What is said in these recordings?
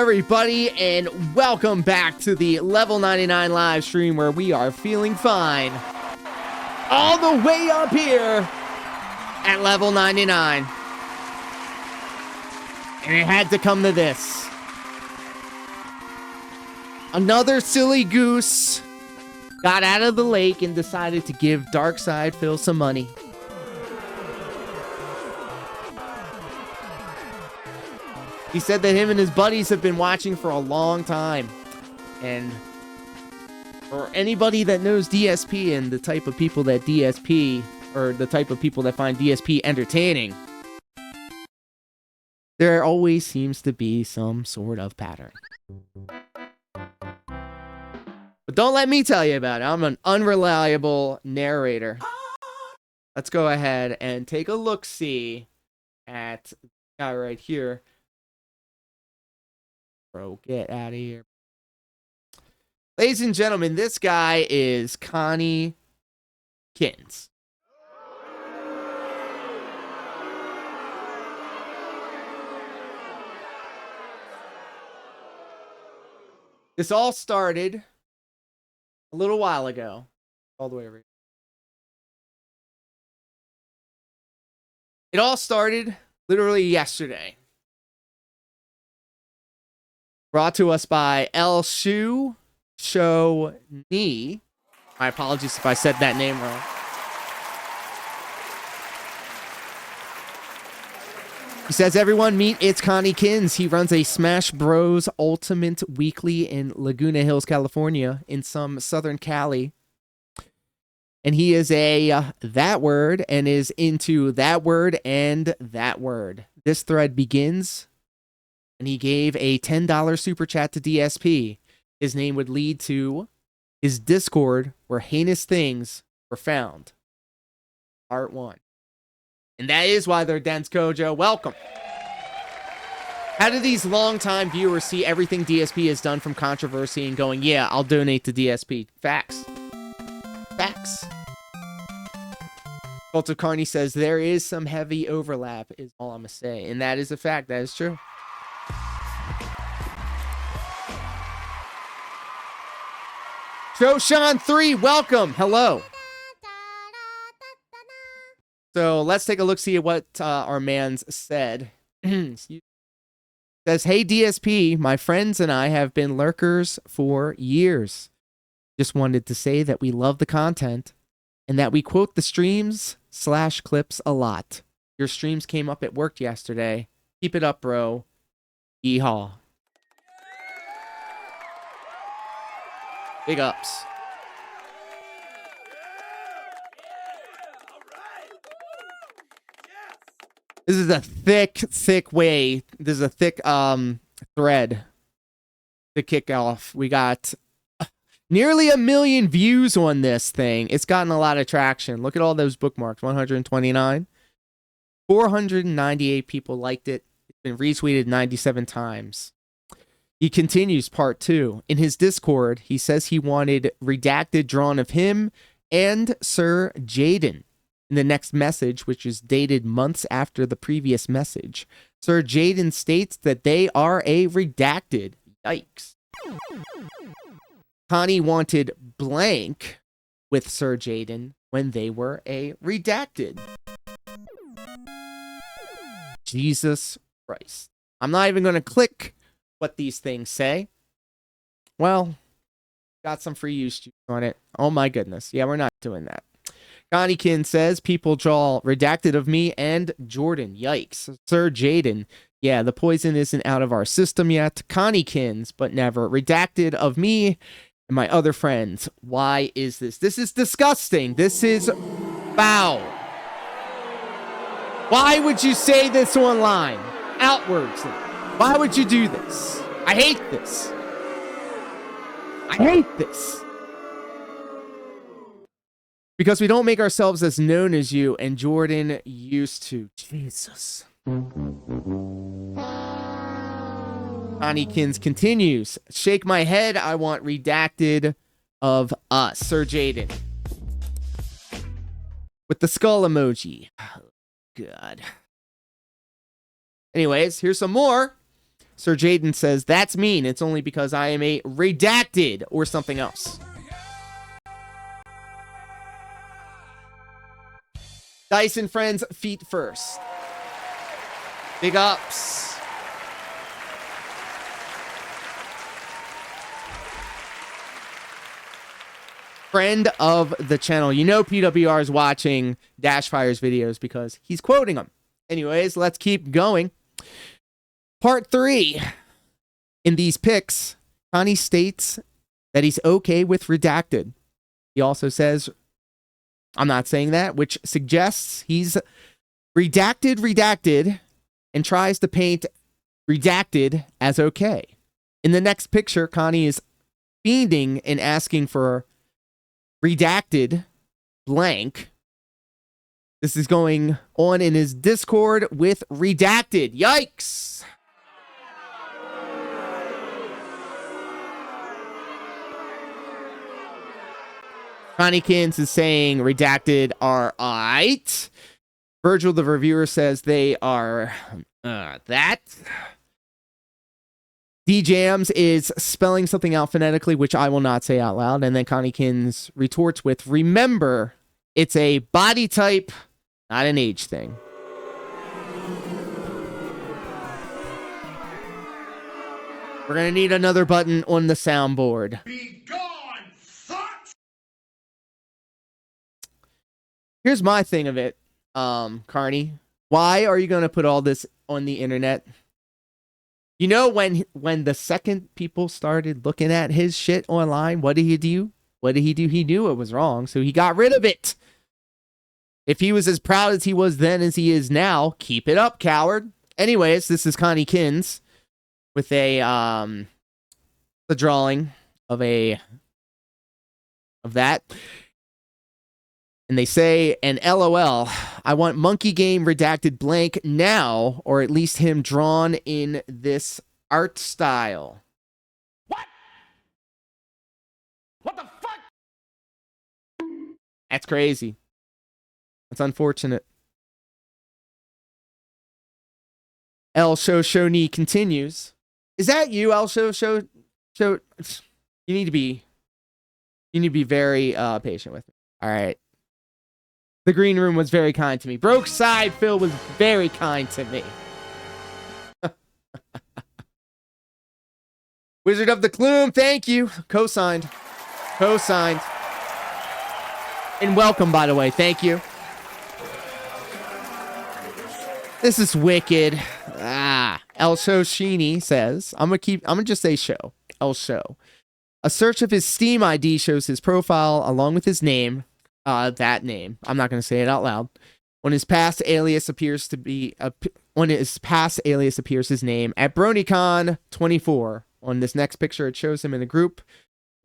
everybody, and welcome back to the Level 99 live stream where we are feeling fine. All the way up here at Level 99. And it had to come to this. Another silly goose got out of the lake and decided to give DarksydePhil some money. He said that him and his buddies have been watching for a long time. And for anybody that knows DSP and the type of people that DSP, or the type of people that find DSP entertaining, there always seems to be some sort of pattern. But don't let me tell you about it. I'm an unreliable narrator. Let's go ahead and take a look-see at the guy right here. Bro, get out of here. Ladies and gentlemen, this guy is Connie Kins. This all started a little while ago. All the way over here. It all started literally yesterday. Brought to us by El Shu Show Ni. My apologies if I said that name wrong. He says, everyone meet, it's Connie Kins. He runs a Smash Bros. Ultimate Weekly in Laguna Hills, California, in some Southern Cali. And he is a that word and is into that word and that word. This thread begins, and he gave a $10 super chat to DSP. His name would lead to his Discord where heinous things were found. Part 1. And that is why they're dense, Kojo. Welcome. How do these longtime viewers see everything DSP has done from controversy and going, yeah, I'll donate to DSP? Facts. Facts. Cult of Carney says, there is some heavy overlap, is all I'm going to say. And that is a fact. That is true. Shoshan 3, welcome. Hello. So let's take a look, see what our man's said. Says, hey DSP, my friends and I have been lurkers for years. Just wanted to say that we love the content and that we quote the streams/clips a lot. Your streams came up at work yesterday. Keep it up, bro. Yeehaw. Big ups. This is a thick way. This is a thick thread to kick off. We got nearly 1 million views on this thing. It's gotten a lot of traction. Look at all those bookmarks. 129. 498 people liked it. It's been retweeted 97 times. He continues part 2. In his Discord, he says he wanted redacted drawn of him and Sir Jaden. In the next message, which is dated months after the previous message, Sir Jaden states that they are a redacted. Yikes. Connie wanted blank with Sir Jaden when they were a redacted. Jesus Christ. I'm not even going to click what these things say. Well, got some free use juice on it. Oh my goodness. Yeah, we're not doing that. Conniekin says, people draw redacted of me and Jordan. Yikes. Sir Jaden. Yeah, the poison isn't out of our system yet. Conniekins, but never. Redacted of me and my other friends. Why is this? This is disgusting. This is foul. Why would you say this online? Outwards. Why would you do this? I hate this. I hate this. Because we don't make ourselves as known as you, and Jordan used to. Jesus. Conniekins continues. Shake my head. I want redacted of us. Sir Jaden. With the skull emoji. Oh, God. Anyways, here's some more. Sir Jaden says, that's mean. It's only because I am a redacted or something else. Dyson friends, feet first. Big ups. Friend of the channel. You know PWR is watching Dashfire's videos because he's quoting them. Anyways, let's keep going. Part 3. In these pics, Connie states that he's okay with redacted. He also says, I'm not saying that, which suggests he's redacted, and tries to paint redacted as okay. In the next picture, Connie is fiending and asking for redacted blank. This is going on in his Discord with redacted. Yikes! Conniekins is saying redacted are alright. Virgil, the reviewer, says they are that. D-Jams is spelling something out phonetically, which I will not say out loud. And then Conniekins retorts with, remember, it's a body type, not an age thing. We're going to need another button on the soundboard. Be gone, fuck! Here's my thing of it, Carney. Why are you going to put all this on the internet? You know, when the second people started looking at his shit online, what did he do? What did he do? He knew it was wrong, so he got rid of it. If he was as proud as he was then as he is now, keep it up, coward. Anyways, this is Conniekins with a drawing of that. And they say, and LOL, I want Monkey Game redacted blank now, or at least him drawn in this art style. What? What the fuck? That's crazy. That's unfortunate. El Shoshoni continues. Is that you, El Show? You need to be very patient with me. All right. The green room was very kind to me. BroSydePhil was very kind to me. Wizard of the Gloom, thank you. Co-signed. Co-signed. And welcome, by the way. Thank you. This is wicked. El Shoshini says, I'm gonna just say show. El Show. A search of his Steam ID shows his profile along with his name. That name. I'm not going to say it out loud. On his past alias appears his name at BronyCon24. On this next picture, it shows him in a group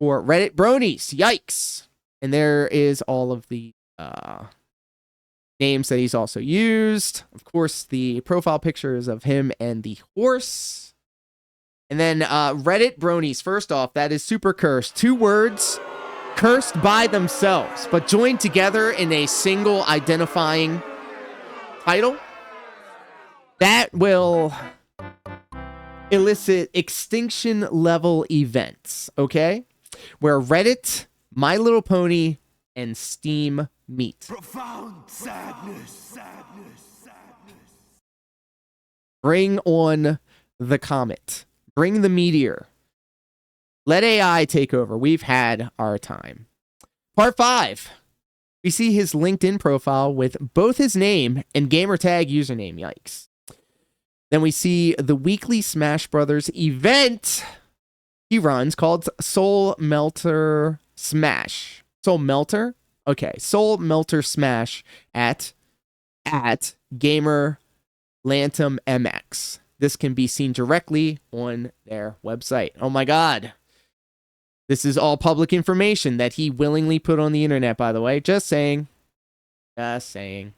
for Reddit Bronies. Yikes! And there is all of the names that he's also used. Of course, the profile pictures of him and the horse. And then Reddit Bronies. First off, that is super cursed. 2 words. Cursed by themselves, but joined together in a single identifying title. That will elicit extinction level events, okay? Where Reddit, My Little Pony, and Steam meet. Profound sadness. Bring on the comet. Bring the meteor. Let AI take over. We've had our time. Part 5. We see his LinkedIn profile with both his name and gamertag username. Yikes. Then we see the weekly Smash Brothers event he runs called Soul Melter Smash. Soul Melter? Okay. Soul Melter Smash at Gamer Lantum MX. This can be seen directly on their website. Oh my God. This is all public information that he willingly put on the internet, by the way. Just saying. Just saying.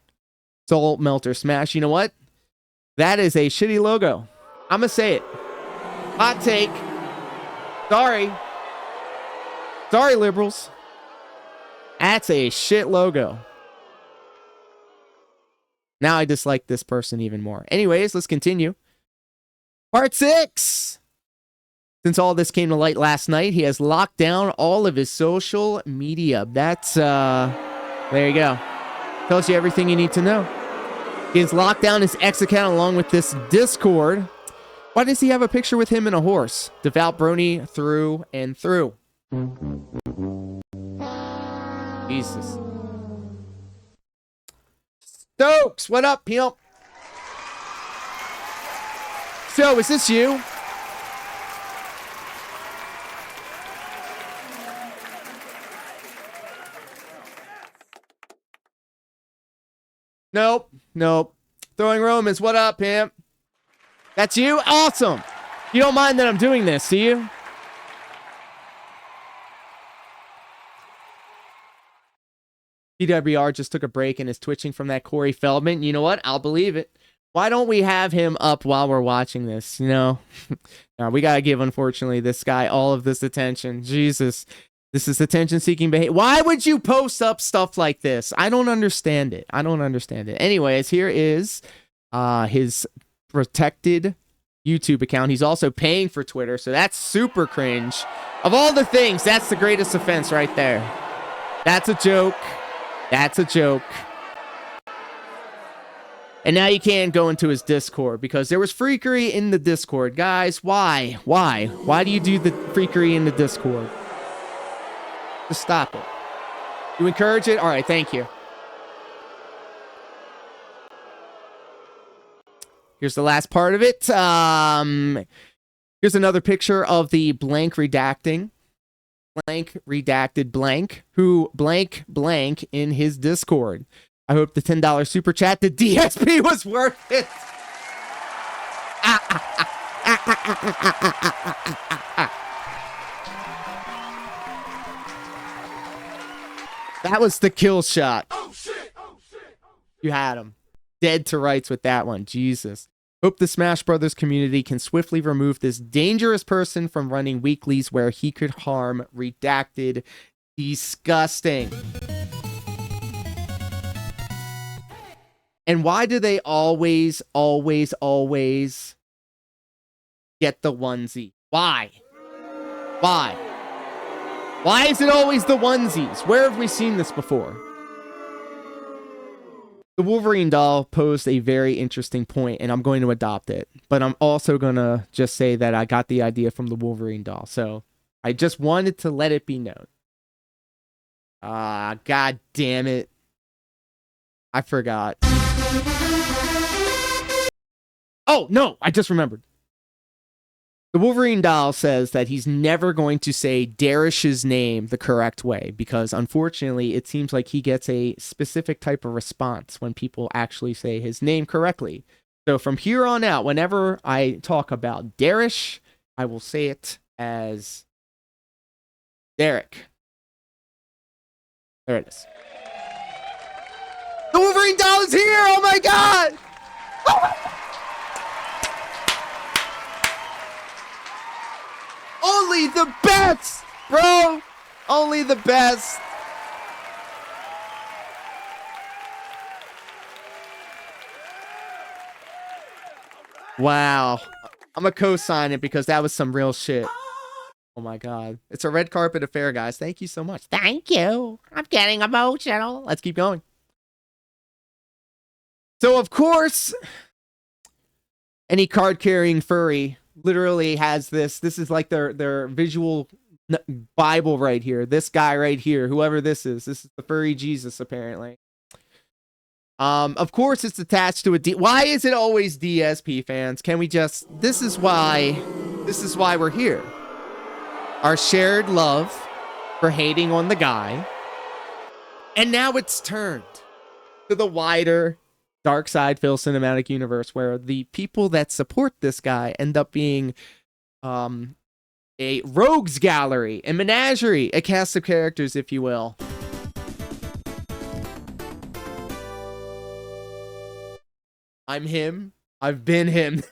Soul Melter Smash. You know what? That is a shitty logo. I'm going to say it. Hot take. Sorry. Sorry, liberals. That's a shit logo. Now I dislike this person even more. Anyways, let's continue. Part 6. Since all this came to light last night, he has locked down all of his social media. That's, there you go. Tells you everything you need to know. He has locked down his X account along with this Discord. Why does he have a picture with him and a horse? Devout brony through and through. Jesus. Stokes, what up, pimp? So, is this you? Nope, nope. Throwing Romans, what up, pimp? That's you? Awesome. You don't mind that I'm doing this, do you? PWR just took a break and is twitching from that Corey Feldman. You know what? I'll believe it. Why don't we have him up while we're watching this? You know, we got to give, unfortunately, this guy all of this attention. Jesus, this is attention-seeking behavior. Why would you post up stuff like this? I don't understand it. I don't understand it. Anyways, here is his protected YouTube account. He's also paying for Twitter, so that's super cringe. Of all the things, that's the greatest offense right there. That's a joke. That's a joke. And now you can't go into his Discord because there was freakery in the Discord. Guys, why? Why? Why do you do the freakery in the Discord? Just stop it. You encourage it? All right, thank you. Here's the last part of it. Here's another picture of the blank redacting. Blank redacted blank who blank blank in his Discord. I hope the $10 super chat to DSP was worth it. That was the kill shot. Oh, shit. Oh, shit. Oh, shit. You had him. Dead to rights with that one. Jesus. Hope the Smash Brothers community can swiftly remove this dangerous person from running weeklies where he could harm redacted. Disgusting. And why do they always get the onesie? Why? Why? Why is it always the onesies? Where have we seen this before? The Wolverine doll posed a very interesting point, and I'm going to adopt it. But I'm also going to just say that I got the idea from the Wolverine doll. So I just wanted to let it be known. God damn it. I forgot. Oh, no, I just remembered. The Wolverine doll says that he's never going to say Darish's name the correct way because, unfortunately, it seems like he gets a specific type of response when people actually say his name correctly. So from here on out, whenever I talk about Darish, I will say it as Derek. There it is. The Wolverine doll is here! Oh my god! Oh my god! Only the best, bro. Only the best. Wow. I'm going to co-sign it because that was some real shit. Oh my god. It's a red carpet affair, guys. Thank you so much. Thank you. I'm getting emotional. Let's keep going. So, of course, any card-carrying furry literally has this. This is like their visual Bible right here. This guy right here, whoever this is the furry Jesus, apparently. Of course, it's attached to a why is it always DSP fans? Can we just? This is why we're here. Our shared love for hating on the guy, and now it's turned to the wider DarksydePhil cinematic universe, where the people that support this guy end up being a rogues gallery, a menagerie, a cast of characters, if you will. I'm him. I've been him.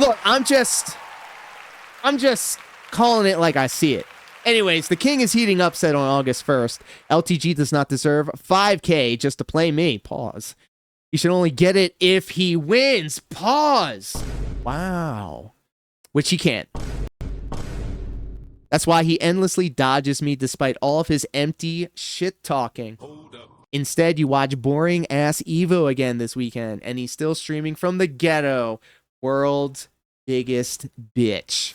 Look, I'm just calling it like I see it. Anyways, the king is heating up, said on August 1st. LTG does not deserve $5K just to play me. Pause. He should only get it if he wins. Pause. Wow. Which he can't. That's why he endlessly dodges me despite all of his empty shit talking. Instead, you watch boring ass Evo again this weekend, and he's still streaming from the ghetto. World's biggest bitch.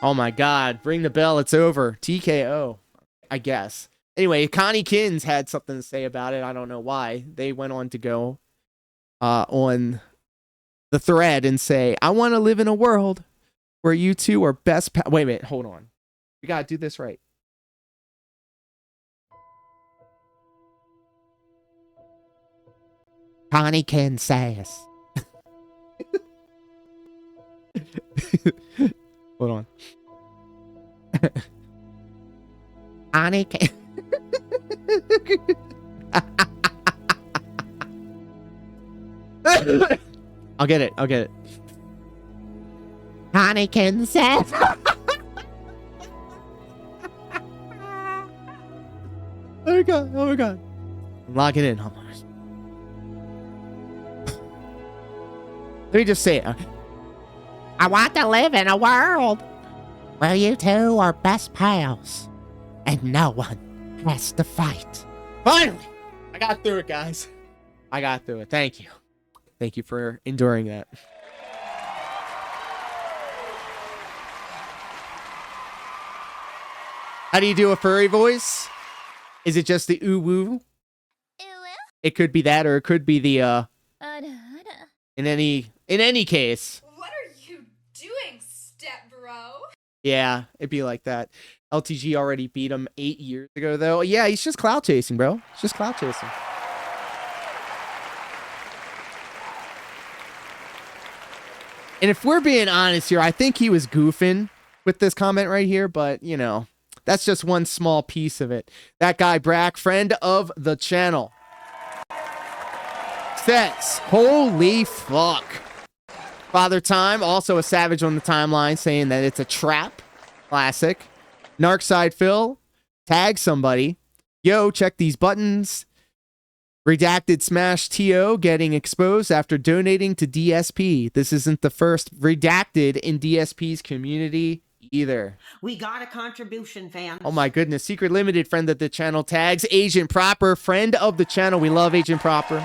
Oh my god. Ring the bell. It's over. TKO. I guess. Anyway, Connie Kins had something to say about it. I don't know why. They went on to go on the thread and say, I want to live in a world where you two are best wait a minute, hold on. We gotta do this right. Connie Kins says. Hold on. Connie Kins. I'll get it. I'll get it. Connie Kins says. Oh my god. Oh my god. Lock it in. Hold on. Let me just say it. I want to live in a world where you two are best pals and no one has to fight. Finally! I got through it, guys. I got through it. Thank you. Thank you for enduring that. How do you do a furry voice? Is it just the ooh-woo? It could be that, or it could be the, in any case. What are you doing, step bro? Yeah, it'd be like that. LTG already beat him 8 years ago, though. Yeah, he's just cloud chasing, bro. He's just cloud chasing. And if we're being honest here, I think he was goofing with this comment right here, but, you know, that's just one small piece of it. That guy, Brack, friend of the channel, says, holy fuck. Father Time, also a savage on the timeline, saying that it's a trap. Classic. DarksydePhil, tag somebody. Yo, check these buttons. Redacted Smash TO getting exposed after donating to DSP. This isn't the first redacted in DSP's community either. We got a contribution, fans. Oh my goodness. Secret Limited, friend of the channel, tags Agent Proper, friend of the channel. We love Agent Proper.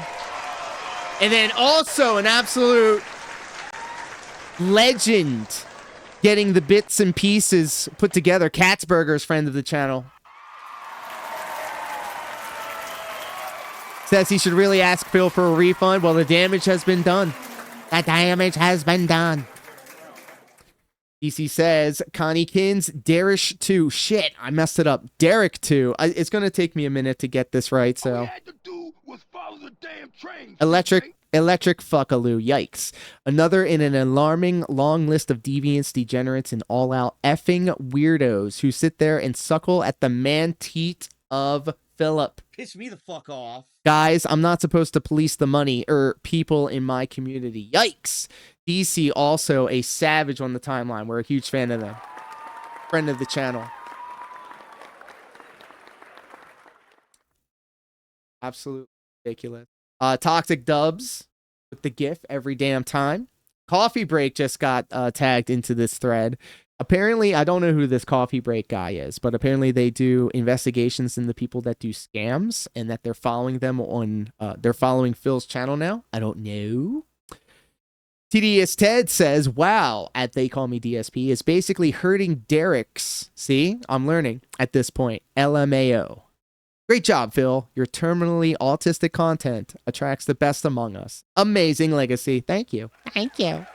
And then also an absolute legend getting the bits and pieces put together. Katzberger's friend of the channel. Says he should really ask Phil for a refund. Well, the damage has been done. The damage has been done. DC says, Connie Kins, Darish 2. Shit, I messed it up. Derek 2. It's going to take me a minute to get this right, so. All we had to do was follow the damn train. Electric fuckaloo. Yikes. Another in an alarming long list of deviants, degenerates, and all-out effing weirdos who sit there and suckle at the man-teat of Philip. Piss me the fuck off. Guys, I'm not supposed to police the money or people in my community. Yikes. DC, also a savage on the timeline. We're a huge fan of them. Friend of the channel. Absolutely ridiculous. Toxic Dubs with the GIF every damn time. Coffee Break just got tagged into this thread. Apparently, I don't know who this Coffee Break guy is, but apparently they do investigations into people that do scams and that they're following them on, they're following Phil's channel now. I don't know. TDS Ted says, wow, at They Call Me DSP is basically hurting Derek's. See, I'm learning at this point. LMAO. Great job, Phil. Your terminally autistic content attracts the best among us. Amazing legacy. Thank you. Thank you.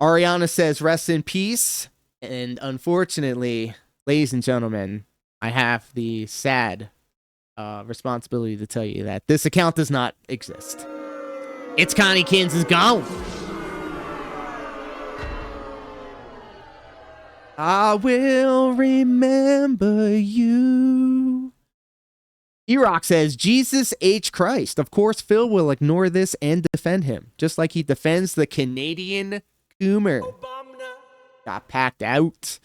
Ariana says, rest in peace. And unfortunately, ladies and gentlemen, I have the sad responsibility to tell you that this account does not exist. It's Connie Kins is gone. I will remember you. E-Rock says, Jesus H. Christ. Of course, Phil will ignore this and defend him, just like he defends the Canadian Coomer. Got packed out.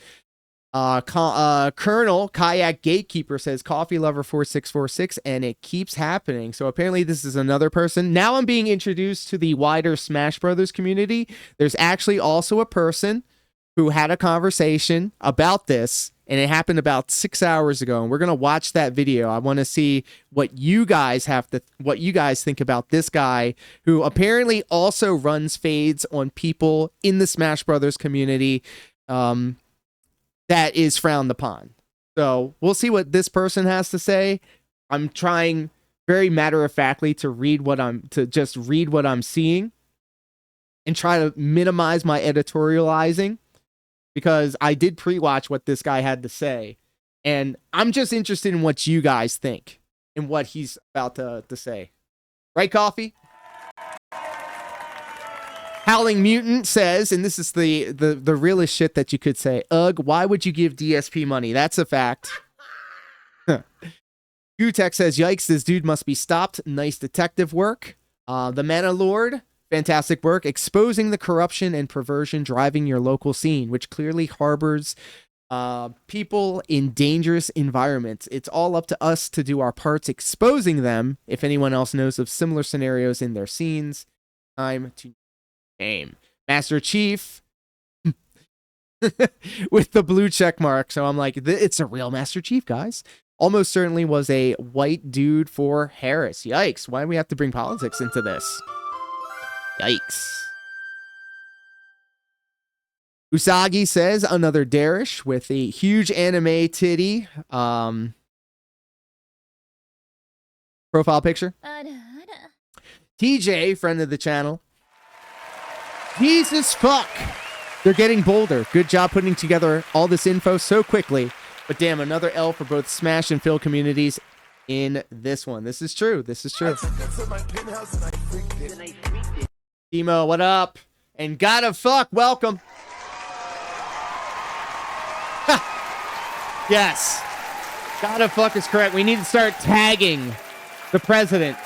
Colonel Kayak Gatekeeper says Coffee Lover 4646, and it keeps happening. So apparently this is another person. Now I'm being introduced to the wider Smash Brothers community. There's actually also a person who had a conversation about this, and it happened about 6 hours ago, and we're gonna watch that video. I want to see what you guys think about this guy who apparently also runs fades on people in the Smash Brothers community. That is frowned upon. So we'll see what this person has to say. I'm trying very matter-of-factly to just read what I'm seeing and try to minimize my editorializing, because I did pre-watch what this guy had to say, and I'm just interested in what you guys think and what he's about to say. Right, Coffee? Howling Mutant says, and this is the realest shit that you could say, ugh, why would you give DSP money? That's a fact. Gutek says, yikes, this dude must be stopped. Nice detective work. The Mana Lord, fantastic work. Exposing the corruption and perversion driving your local scene, which clearly harbors people in dangerous environments. It's all up to us to do our parts exposing them. If anyone else knows of similar scenarios in their scenes, time to game. Master Chief with the blue check mark. So I'm like, it's a real Master Chief, guys. Almost certainly was a white dude for Harris. Yikes. Why do we have to bring politics into this? Yikes. Usagi says another Darish with a huge anime titty profile picture. TJ, friend of the channel. Jesus fuck. They're getting bolder. Good job putting together all this info so quickly. But damn, another L for both Smash and Phil communities in this one. This is true. This is true. Timo, what up? And gotta fuck, welcome. Yes. Gotta fuck is correct. We need to start tagging the president.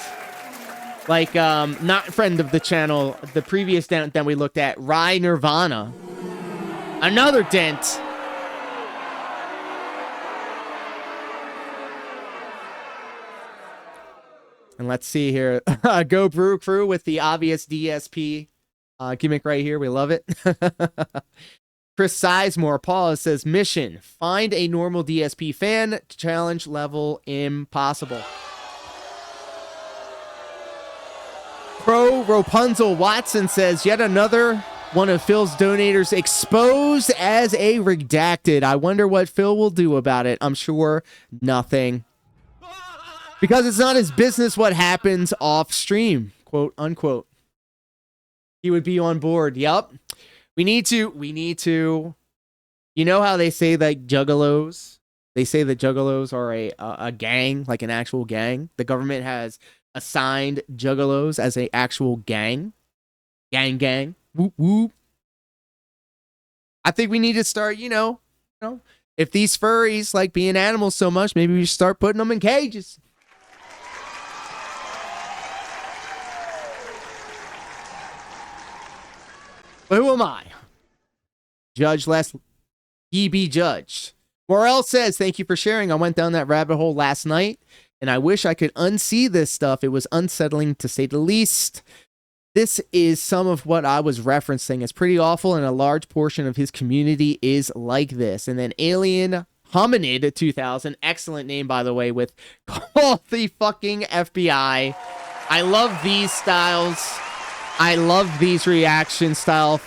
Like, not friend of the channel, the previous dent that we looked at, Rye Nirvana. Another dent. And let's see here. Go Brew Crew with the obvious DSP gimmick right here. We love it. Chris Sizemore, pause, says, mission, find a normal DSP fan, challenge level impossible. Pro Rapunzel Watson says, yet another one of Phil's donators exposed as a redacted. I wonder what Phil will do about it. I'm sure nothing. Because it's not his business what happens off stream, quote unquote. He would be on board. Yup. We need to, you know how they say that juggalos, they say that juggalos are a gang, like an actual gang. The government has assigned juggalos as a actual gang. Gang. Whoop, whoop. I think we need to start, you know, if these furries like being animals so much, maybe we should start putting them in cages. But who am I? Judge lest ye be judged. Morel says, thank you for sharing. I went down that rabbit hole last night, and I wish I could unsee this stuff. It was unsettling, to say the least. This is some of what I was referencing. It's pretty awful, and a large portion of his community is like this. And then Alien Hominid 2000, excellent name, by the way, with call the fucking FBI. I love these styles. I love these reaction style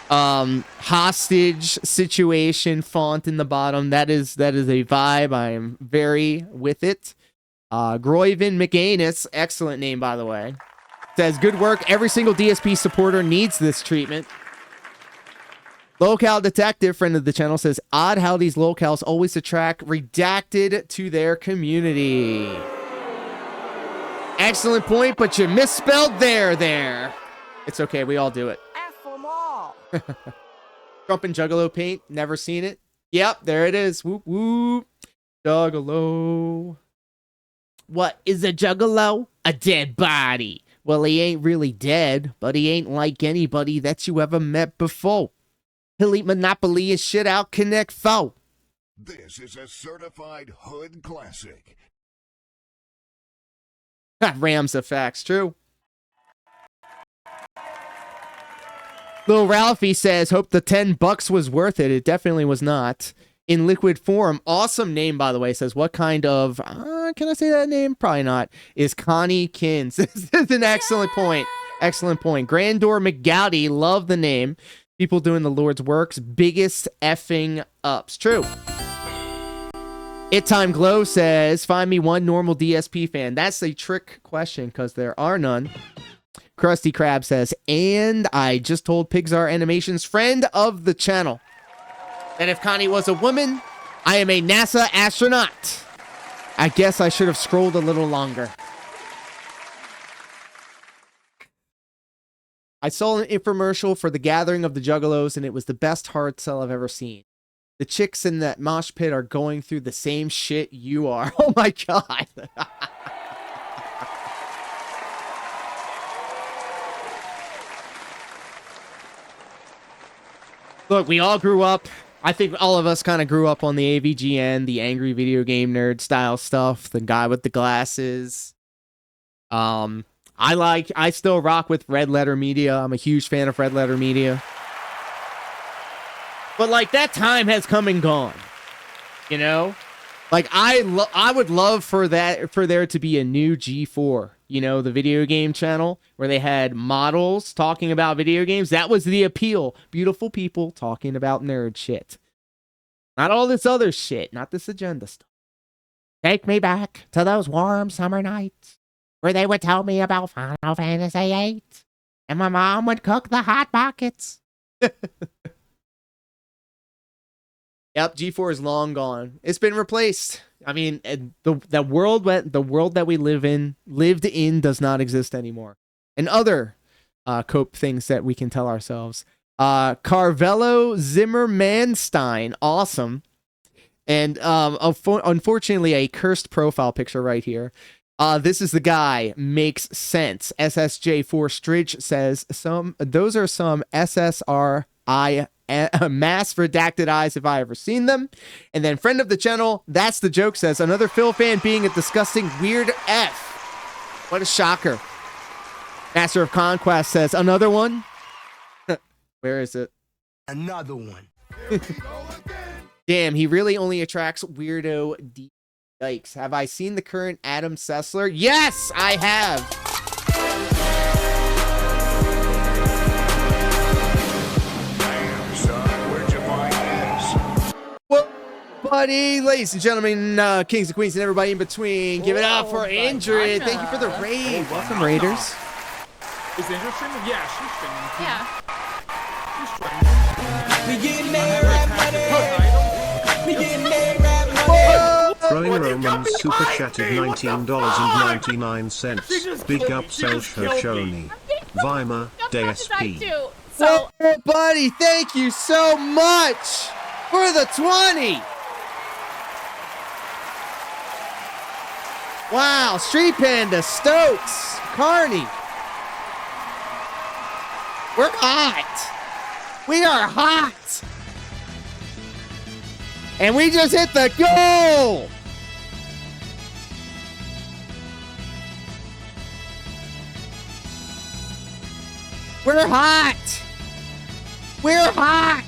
hostage situation font in the bottom. That is a vibe. I am very with it. Groyvin McAnus, excellent name, by the way, says, good work. Every single DSP supporter needs this treatment. Locale Detective, friend of the channel, says, odd how these locales always attract redacted to their community. Excellent point, but you misspelled there. It's okay, we all do it. F them all. Trump and Juggalo paint, never seen it. Yep, there it is. Whoop, whoop. Juggalo. What is a Juggalo? A dead body. Well, he ain't really dead, but he ain't like anybody that you ever met before. Elite Monopoly is shit out. Connect foe. This is a certified hood classic. Rams effects, true. Lil Ralphie says, hope the $10 was worth it. It definitely was not. In liquid form, awesome name, by the way, says, what kind of, can I say that name? Probably not. Is Connie Kins. This is an excellent point. Excellent point. Grandor McGowdy, love the name. People doing the Lord's works. Biggest effing ups. True. It Time Glow says, find me one normal DSP fan. That's a trick question because there are none. Krusty Krab says, and I just told Pixar Animations, friend of the channel, that if Connie was a woman, I am a NASA astronaut. I guess I should have scrolled a little longer. I saw an infomercial for the Gathering of the Juggalos, and it was the best hard sell I've ever seen. The chicks in that mosh pit are going through the same shit you are. Oh my god. Look, we all grew up. I think all of us kind of grew up on the AVGN, the angry video game nerd style stuff, the guy with the glasses. I still rock with Red Letter Media. I'm a huge fan of Red Letter Media. But like that time has come and gone. You know? Like I would love for there to be a new G4, you know, the video game channel where they had models talking about video games. That was the appeal. Beautiful people talking about nerd shit. Not all this other shit, not this agenda stuff. Take me back to those warm summer nights where they would tell me about Final Fantasy VIII and my mom would cook the hot pockets. Yep, G4 is long gone. It's been replaced. I mean, the world that we lived in does not exist anymore. And other cope things that we can tell ourselves. Carvello Zimmermanstein, awesome. And unfortunately, a cursed profile picture right here. This is the guy, makes sense. SSJ4 Stridge says, those are some SSRI mass redacted eyes if I ever seen them. And then friend of the channel, that's the joke, says another Phil fan being a disgusting weird F. What a shocker. Master of Conquest says another one. Where is it? Another one. Damn, he really only attracts weirdo D. Yikes. Have I seen the current Adam Sessler? Yes, I have. Buddy, ladies and gentlemen, kings and queens and everybody in between, give it up for Indrid. Thank you for the raid. Welcome, Raiders. Is Indrid streaming? Yeah, she's streaming. Yeah. She's streaming. We getting there, rap money. We getting there, rap money. Growing Roman super chatted $19.99. Big up Self Shoni. Vima, DSP. So, buddy, thank you so much for the 20. Wow, Street Panda, Stokes, Carney. We're hot. We are hot. And we just hit the goal. We're hot. We're hot.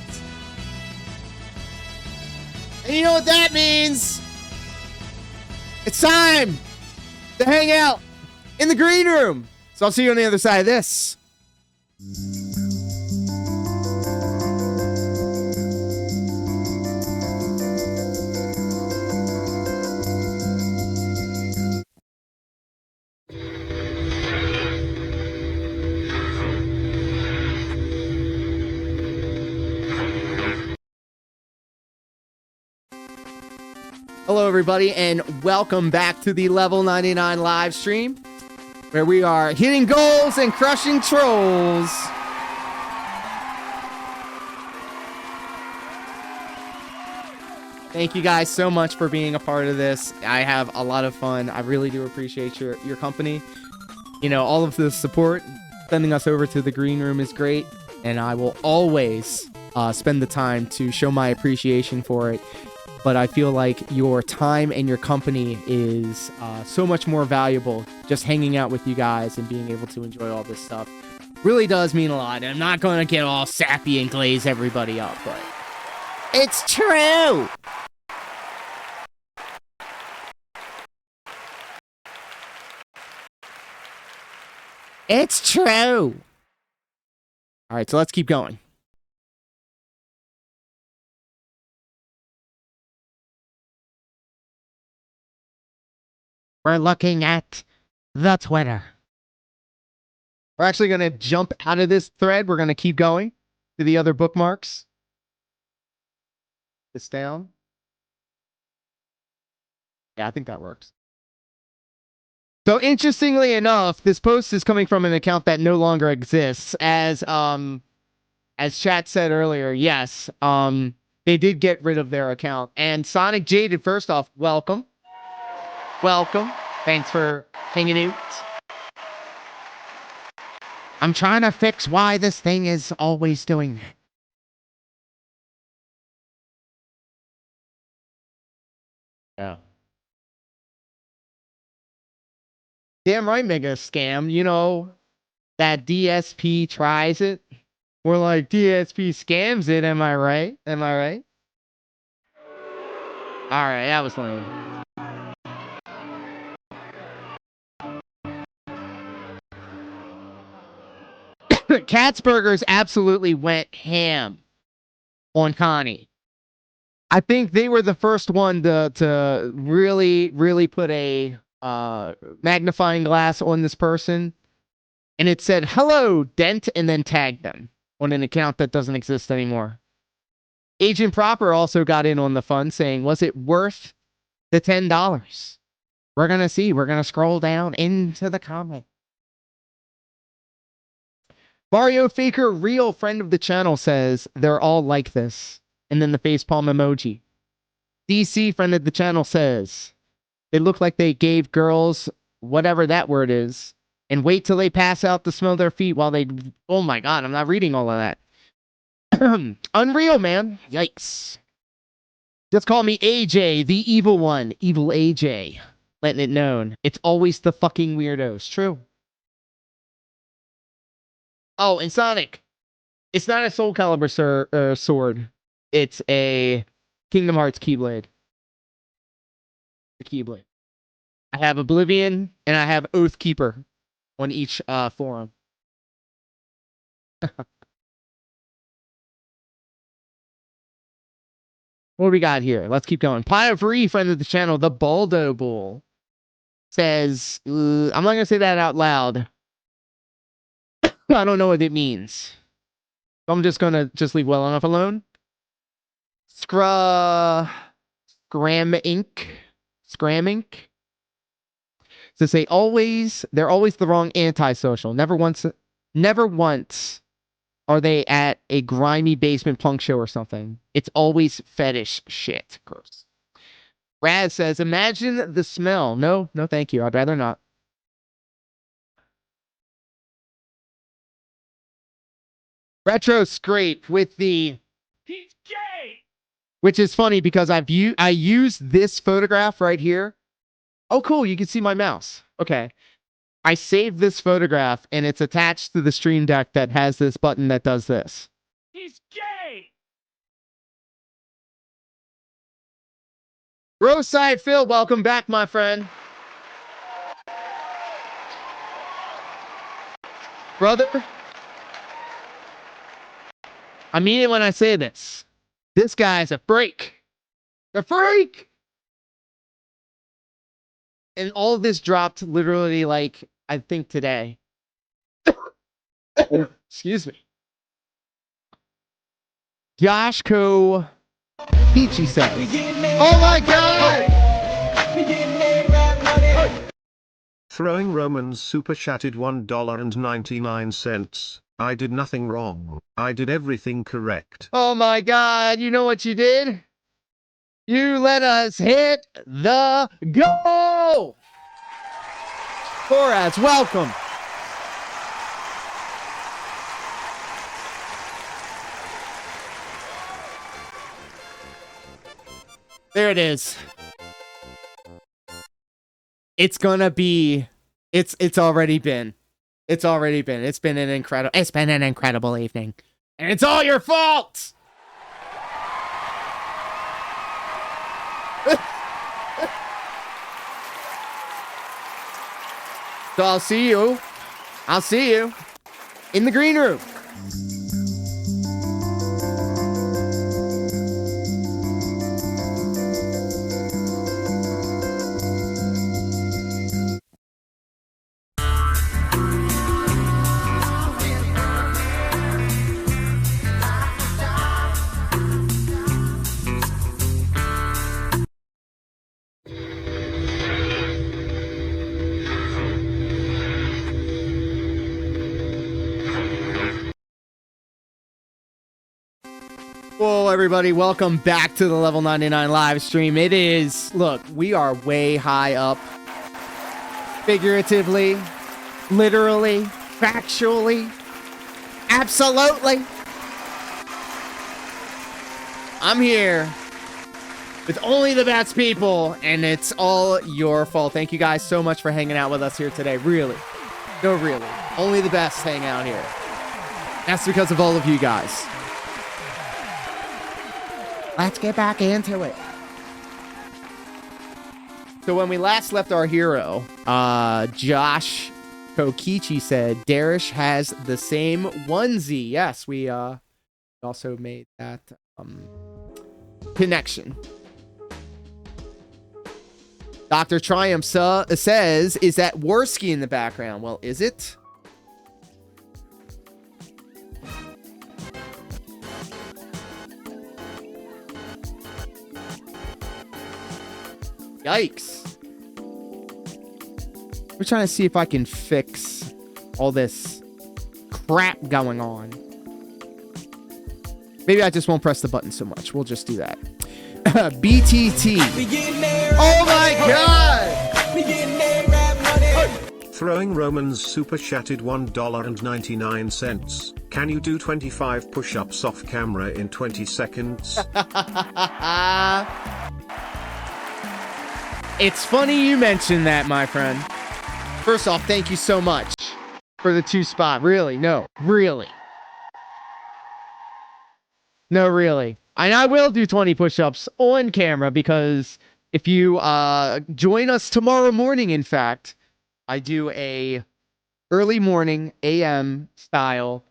And you know what that means? It's time to hang out in the green room. So I'll see you on the other side of this. Hello, everybody, and welcome back to the Level 99 live stream, where we are hitting goals and crushing trolls. Thank you guys so much for being a part of this. I have a lot of fun. I really do appreciate your company. You know, all of the support, sending us over to the green room is great, and I will always spend the time to show my appreciation for it. But I feel like your time and your company is so much more valuable. Just hanging out with you guys and being able to enjoy all this stuff really does mean a lot. And I'm not going to get all sappy and glaze everybody up, but it's true. It's true. All right, so let's keep going. We're looking at the Twitter. We're actually going to jump out of this thread. We're going to keep going to the other bookmarks. This down. Yeah, I think that works. So interestingly enough, this post is coming from an account that no longer exists. As chat said earlier, yes, they did get rid of their account. And Sonic Jaded, first off, welcome. Welcome. Thanks for hanging out. I'm trying to fix why this thing is always doing that. Yeah. Damn right, mega scam. You know, that DSP tries it. We're like, DSP scams it, am I right? Am I right? Alright, that was lame. Katzburgers absolutely went ham on Connie. I think they were the first one to really put a magnifying glass on this person. And it said, hello, Dent, and then tagged them on an account that doesn't exist anymore. Agent Proper also got in on the fun, saying, was it worth the $10? We're going to see. We're going to scroll down into the comment. Mario Faker, real friend of the channel, says, they're all like this. And then the facepalm emoji. DC, friend of the channel, says, they look like they gave girls whatever that word is, and wait till they pass out to smell their feet while they... Oh my god, I'm not reading all of that. Unreal, man. Yikes. Just call me AJ, the evil one. Evil AJ. Letting it known. It's always the fucking weirdos. True. Oh, and Sonic. It's not a Soul Calibur sword. It's a Kingdom Hearts Keyblade. The Keyblade. I have Oblivion, and I have Oathkeeper on each forum. What do we got here? Let's keep going. Pio Free, friend of the channel, the Baldo Bull, says, I'm not going to say that out loud. I don't know what it means. I'm just going to leave well enough alone. Scram Inc. So say they're always the wrong antisocial. Never once are they at a grimy basement punk show or something. It's always fetish shit. Gross. Raz says, imagine the smell. No, thank you. I'd rather not. Retro Scrape with the... He's gay! Which is funny because I used this photograph right here. Oh, cool. You can see my mouse. Okay. I saved this photograph, and it's attached to the Stream Deck that has this button that does this. He's gay! BroSydePhil, welcome back, my friend. Brother, I mean it when I say this. This guy's a freak. A freak! And all of this dropped literally, like, I think today. Excuse me. Joshko Peachy says, oh my god! Throwing Romans super chatted $1.99. I did nothing wrong. I did everything correct. Oh my god, you know what you did? You let us hit the goal! Boraz, welcome. There it is. It's gonna be. It's already been. It's already been. It's been an incredible evening, and it's all your fault. So I'll see you in the green room. Whoa, everybody, welcome back to the Level 99 live stream. It is, look, we are way high up. Figuratively, literally, factually, absolutely. I'm here with only the best people, and it's all your fault. Thank you guys so much for hanging out with us here today. Really. No, really. Only the best hang out here. That's because of all of you guys. Let's get back into it. So when we last left our hero, Josh Kokichi said, Darish has the same onesie. Yes, we also made that connection. Dr. Triumph says, is that Worski in the background? Well, is it? Yikes. We're trying to see if I can fix all this crap going on. Maybe I just won't press the button so much. We'll just do that. BTT. Oh my god! Throwing Romans super chatted $1.99. Can you do 25 push-ups off camera in 20 seconds? It's funny you mentioned that, my friend. First off, thank you so much for the 2 spot. Really? No. Really. No, really. And I will do 20 push-ups on camera because if you join us tomorrow morning, in fact, I do a early morning AM style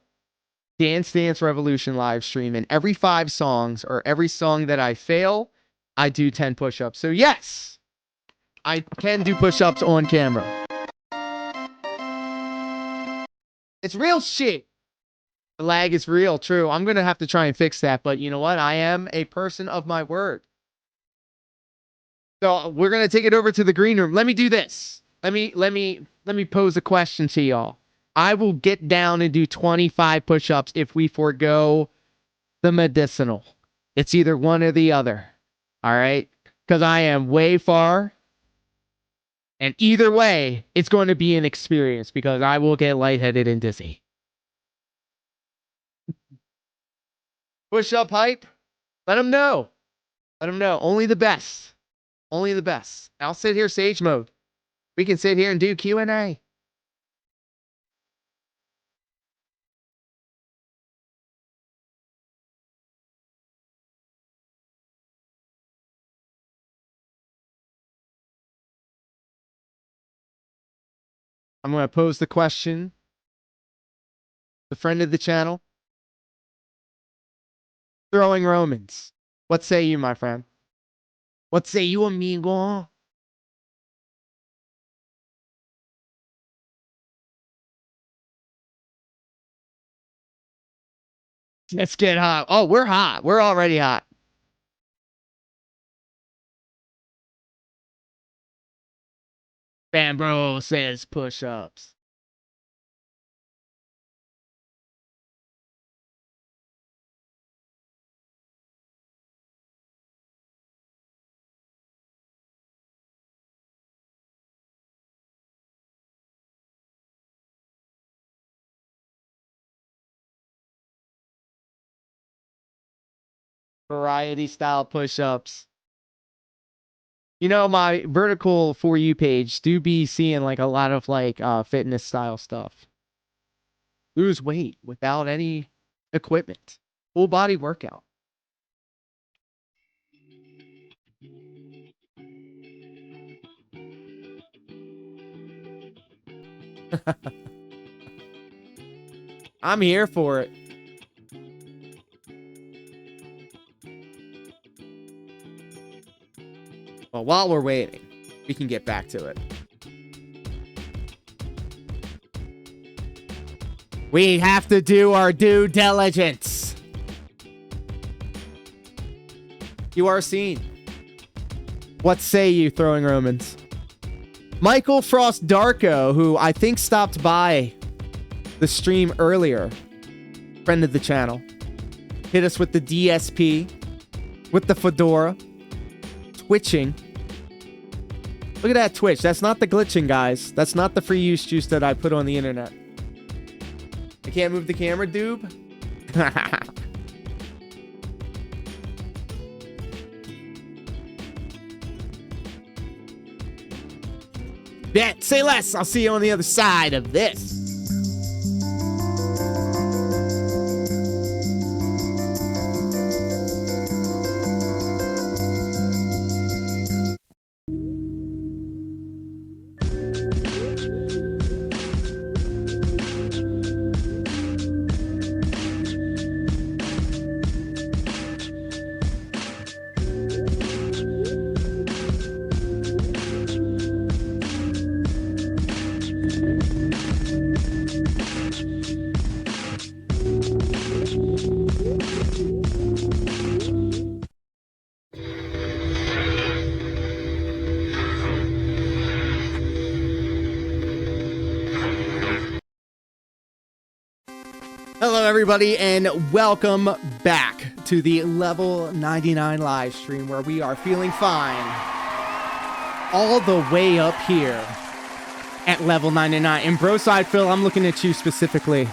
Dance Dance Revolution live stream, and every 5 songs or every song that I fail, I do 10 push-ups. So yes, I can do push-ups on camera. It's real shit. The lag is real, true. I'm going to have to try and fix that, but you know what? I am a person of my word. So we're going to take it over to the green room. Let me do this. Let me pose a question to y'all. I will get down and do 25 push-ups if we forego the medicinal. It's either one or the other. All right? Because I am way far. And either way, it's going to be an experience because I will get lightheaded and dizzy. Push-up hype? Let them know. Let them know. Only the best. Only the best. I'll sit here sage mode. We can sit here and do Q&A. I'm going to pose the question. The friend of the channel. Throwing Romans. What say you, my friend? What say you, amigo? Let's get hot. Oh, we're hot. We're already hot. Fambro says push-ups. Variety style push-ups. You know, my vertical For You page do be seeing like a lot of like fitness style stuff. Lose weight without any equipment. Full body workout. I'm here for it. Well, while we're waiting, we can get back to it. We have to do our due diligence. You are seen. What say you, Throwing Romans? Michael Frost Darko, who I think stopped by the stream earlier, friend of the channel, hit us with the DSP, with the fedora, twitching. Look at that twitch. That's not the glitching, guys. That's not the free use juice that I put on the internet. I can't move the camera, doob. Bet, say less. I'll see you on the other side of this. Hello, everybody, and welcome back to the Level 99 live stream, where we are feeling fine all the way up here at Level 99. And BroSydePhil, I'm looking at you specifically.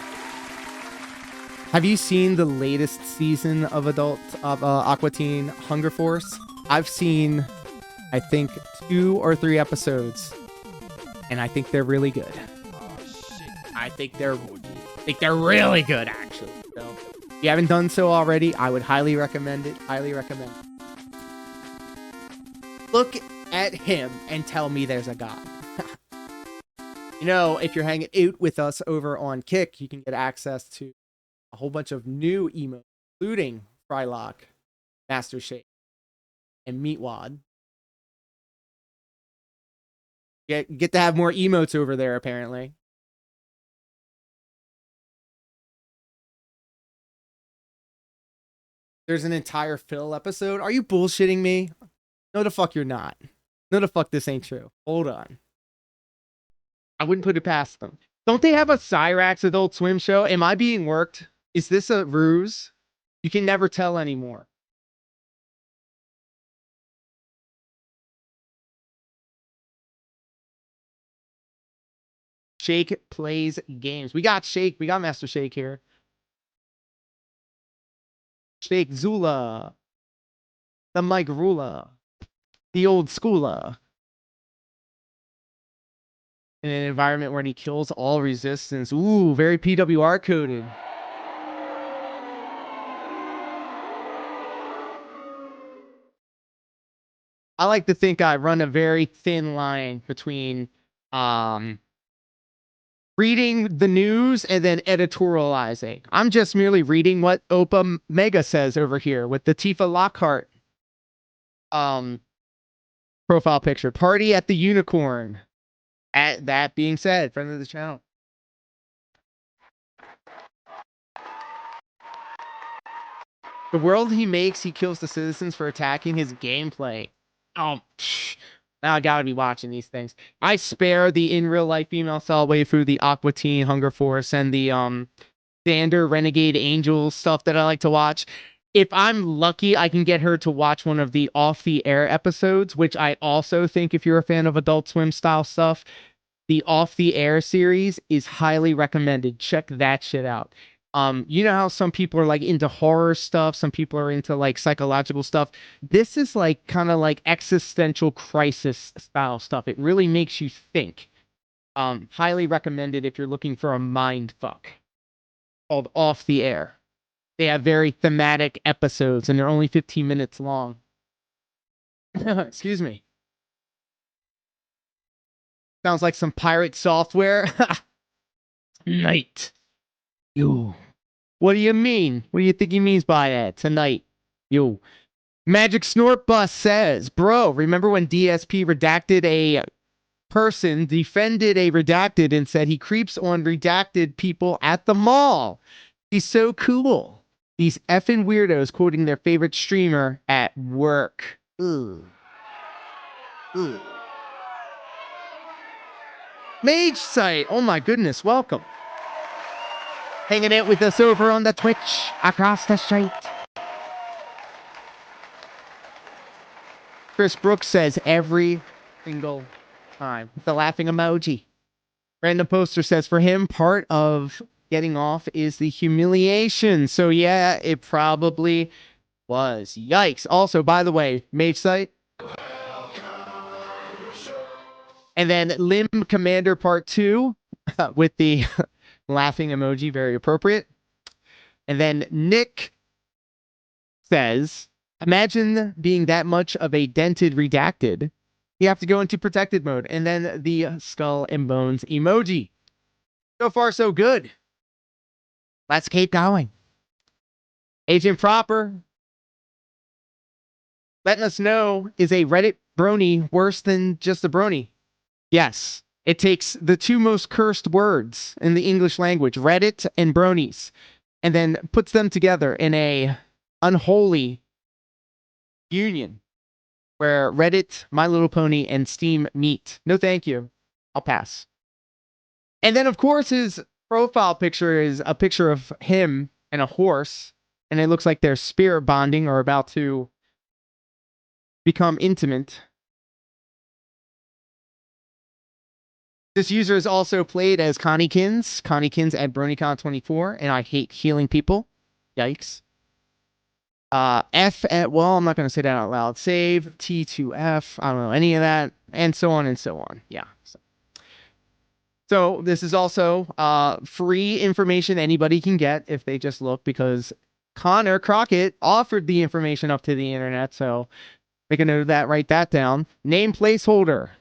Have you seen the latest season of Aqua Teen Hunger Force? I've seen, I think, 2 or 3 episodes, and I think they're really good. I think they're really good, actually. So, if you haven't done so already, I would highly recommend it. Highly recommend it. Look at him and tell me there's a God. You know, if you're hanging out with us over on Kick, you can get access to a whole bunch of new emotes, including Frylock, Master Shake, and Meatwad. Get to have more emotes over there, apparently. There's an entire Phil episode. Are you bullshitting me? No, the fuck you're not. No, the fuck this ain't true. Hold on. I wouldn't put it past them. Don't they have a Cyrax Adult Swim show? Am I being worked? Is this a ruse? You can never tell anymore. Shake plays games. We got Shake. We got Master Shake here. Shake Zula, the Mike Rula, the old schooler. In an environment where he kills all resistance. Ooh, very PWR coded. I like to think I run a very thin line between reading the news and then editorializing. I'm just merely reading what Opa Mega says over here with the Tifa Lockhart profile picture. Party at the Unicorn. That being said, friend of the channel. The world he makes, he kills the citizens for attacking his gameplay. Oh, now I gotta be watching these things. I spare the in real life female cell waifu, the Aqua Teen Hunger Force, and the Xander Renegade Angels stuff that I like to watch. If I'm lucky, I can get her to watch one of the off the air episodes, which I also think, if you're a fan of Adult Swim style stuff, the off the air series is highly recommended. Check that shit out. You know how some people are like into horror stuff, some people are into like psychological stuff. This is like kind of like existential crisis style stuff. It really makes you think. Highly recommended if you're looking for a mind fuck. Called Off the Air. They have very thematic episodes and they're only 15 minutes long. Excuse me. Sounds like some pirate software. Night. Yo. What do you mean? What do you think he means by that? Tonight. Yo. Magic Snort Bus says, bro, remember when DSP redacted a person, defended a redacted, and said he creeps on redacted people at the mall? He's so cool. These effing weirdos quoting their favorite streamer at work. Ugh. Ugh. Mage Site. Oh my goodness, welcome. Hanging out with us over on the Twitch across the street. Chris Brooks says every single time. The laughing emoji. Random Poster says for him, part of getting off is the humiliation. So yeah, it probably was. Yikes. Also, by the way, Mage Site. And then Limb Commander Part 2 with the laughing emoji, very appropriate. And then Nick says, imagine being that much of a dented redacted. You have to go into protected mode. And then the skull and bones emoji. So far, so good. Let's keep going. Agent Proper letting us know, is a Reddit brony worse than just a brony? Yes. It takes the two most cursed words in the English language, Reddit and bronies, and then puts them together in a unholy union where Reddit, My Little Pony, and Steam meet. No thank you. I'll pass. And then, of course, his profile picture is a picture of him and a horse, and it looks like they're spirit bonding or about to become intimate. This user is also played as Connie Kins at BronyCon24, and I hate healing people. Yikes. Well, I'm not going to say that out loud. Save, T2F, I don't know any of that, and so on and so on. Yeah. So this is also free information anybody can get if they just look, because Connor Crockett offered the information up to the internet, so make a note of that, write that down. Name placeholder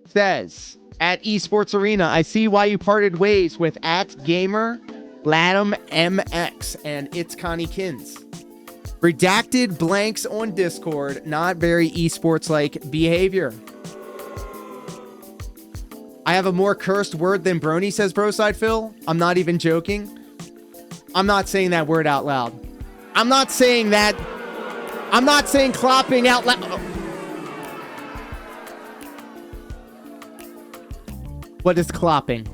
says, at Esports Arena, I see why you parted ways with @gamer Latham MX, and it's Connie Kins. Redacted blanks on Discord, not very esports-like behavior. I have a more cursed word than brony, says BroSydePhil. I'm not even joking. I'm not saying that word out loud. I'm not saying that. I'm not saying clopping out loud. What is clopping?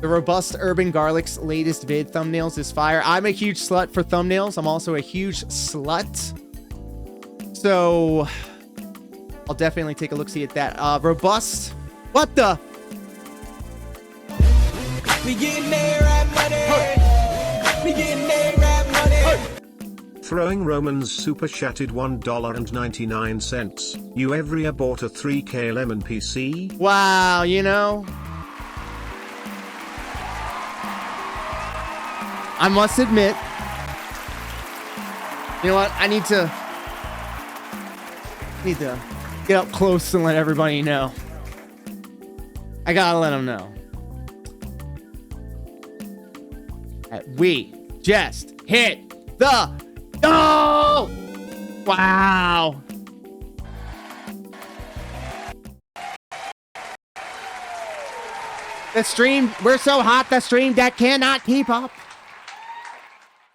The Robust Urban Garlic's latest vid thumbnails is fire. I'm a huge slut for thumbnails. I'm also a huge slut. So I'll definitely take a look-see at that. Robust. What the? We getting that rap money. We getting that rap money. Throwing Romans super chatted $1.99. You ever bought a 3K lemon PC? Wow, you know. I must admit. You know what? I need to get up close and let everybody know. I gotta let them know. We just hit the... Oh! Wow. The stream, we're so hot, the stream deck cannot keep up.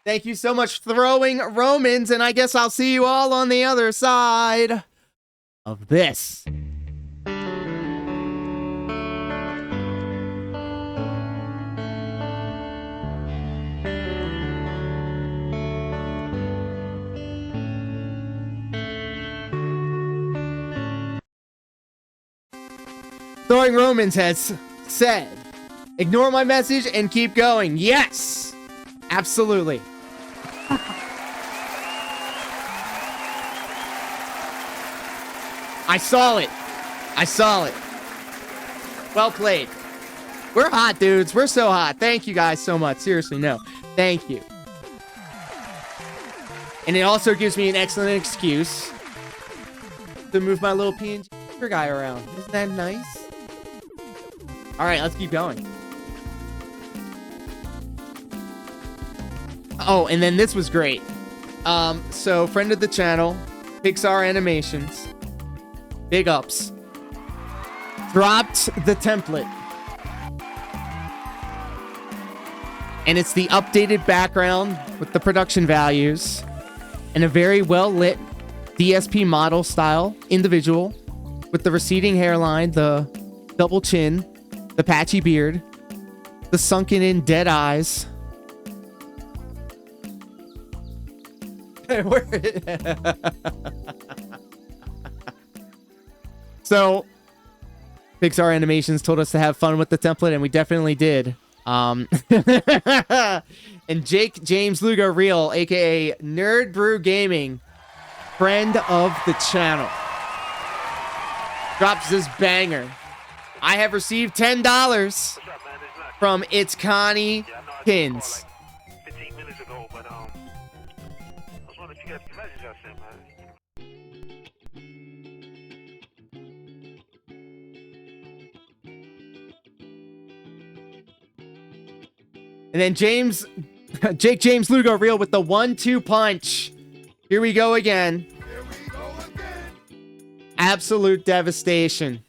Thank you so much, Throwing Romans, and I guess I'll see you all on the other side of this. Throwing Romans has said, Ignore my message and keep going. Yes! Absolutely. I saw it. I saw it. Well played. We're hot, dudes. We're so hot. Thank you guys so much. Seriously, no. Thank you. And it also gives me an excellent excuse to move my little PNG guy around. Isn't that nice? All right, let's keep going. Oh, and then this was great. So friend of the channel, Pixar Animations, big ups, dropped the template. And it's the updated background with the production values and a very well lit DSP model style individual with the receding hairline, the double chin, the patchy beard, the sunken in dead eyes. So Pixar Animations told us to have fun with the template, and we definitely did. And Jake James Lugo Real, aka Nerd Brew Gaming, friend of the channel, drops this banger. I have received $10 from It's Connie Kins. And then Jake James Lugo Real with the 1-2 punch. Here we go again. Absolute devastation.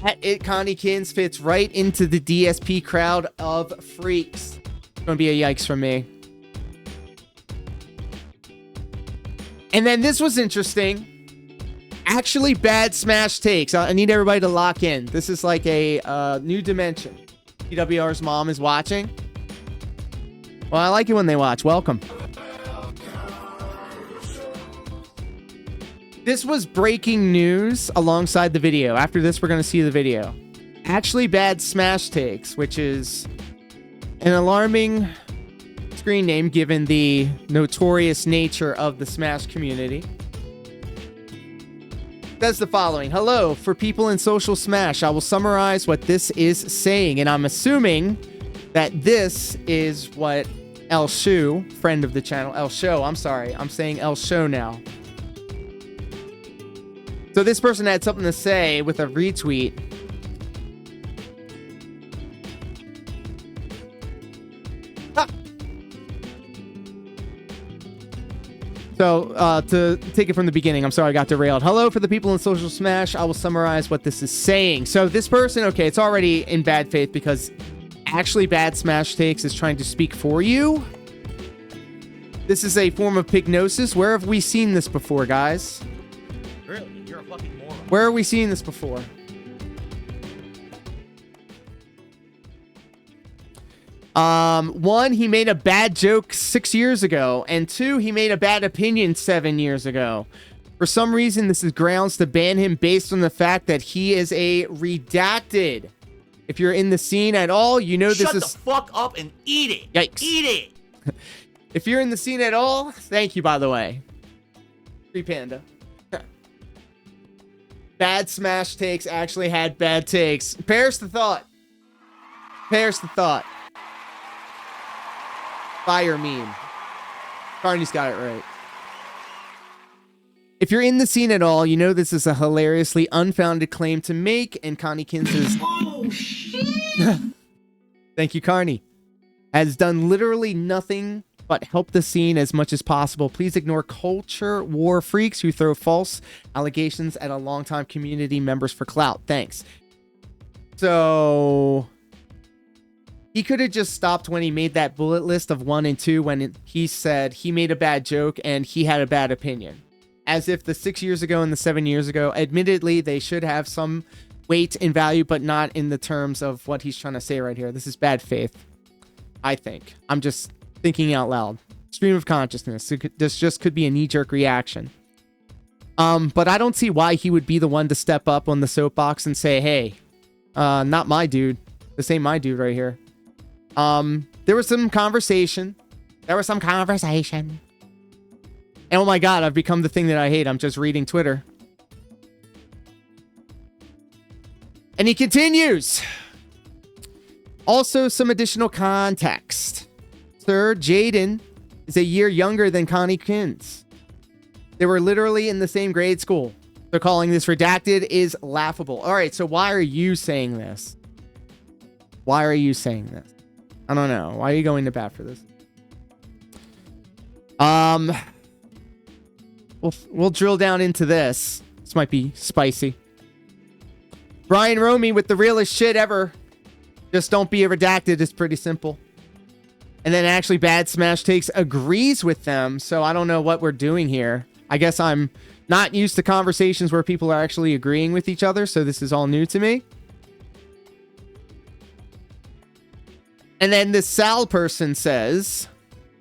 At It Connie Kins fits right into the DSP crowd of freaks. It's gonna be a yikes from me. And then this was interesting. Actually bad smash takes. I need everybody to lock in. This is like a new dimension. PWR's mom is watching. Well, I like it when they watch. Welcome. This was breaking news alongside the video. After this, we're going to see the video. Actually bad smash takes, which is an alarming screen name given the notorious nature of the Smash community. Says the following. Hello, for people in social Smash, I will summarize what this is saying, and I'm assuming that this is what El Shu, friend of the channel, El Show, I'm sorry, I'm saying El Show now. So this person had something to say with a retweet. So, to take it from the beginning, I'm sorry I got derailed. Hello, for the people in Social Smash, I will summarize what this is saying. So this person, okay, it's already in bad faith because actually bad Smash takes is trying to speak for you. This is a form of pignosis. Where have we seen this before, guys? Really? You're a fucking moron. Where are we seeing this before? One, he made a bad joke 6 years ago, and two, he made a bad opinion 7 years ago. For some reason, this is grounds to ban him based on the fact that he is a redacted. If you're in the scene at all, you know this is... Shut the fuck up and eat it! Yikes. Eat it! If you're in the scene at all, thank you, by the way. Free Panda. Bad Smash takes actually had bad takes. Perish the thought. Perish the thought. Fire meme. Carney's got it right. If you're in the scene at all, you know this is a hilariously unfounded claim to make, and Connie Kins is... Oh, shit! Thank you, Carney. Has done literally nothing but help the scene as much as possible. Please ignore culture war freaks who throw false allegations at a longtime community members for clout. Thanks. So... he could have just stopped when he made that bullet list of 1 and 2 when he said he made a bad joke and he had a bad opinion. As if the 6 years ago and the 7 years ago, admittedly, they should have some weight and value, but not in the terms of what he's trying to say right here. This is bad faith, I think. I'm just thinking out loud. Stream of consciousness. This just could be a knee-jerk reaction. But I don't see why he would be the one to step up on the soapbox and say, hey, not my dude. This ain't my dude right here. There was some conversation. And oh my god, I've become the thing that I hate. I'm just reading Twitter. And he continues. Also, some additional context. Sir Jaden is a year younger than Connie Kins. They were literally in the same grade school. So calling this redacted is laughable. All right, so why are you saying this? Why are you saying this? I don't know. Why are you going to bat for this? We'll drill down into this. This might be spicy. Brian Romy with the realest shit ever. Just don't be a redacted. It's pretty simple. And then actually Bad Smash Takes agrees with them. So I don't know what we're doing here. I guess I'm not used to conversations where people are actually agreeing with each other. So this is all new to me. And then this Sal person says,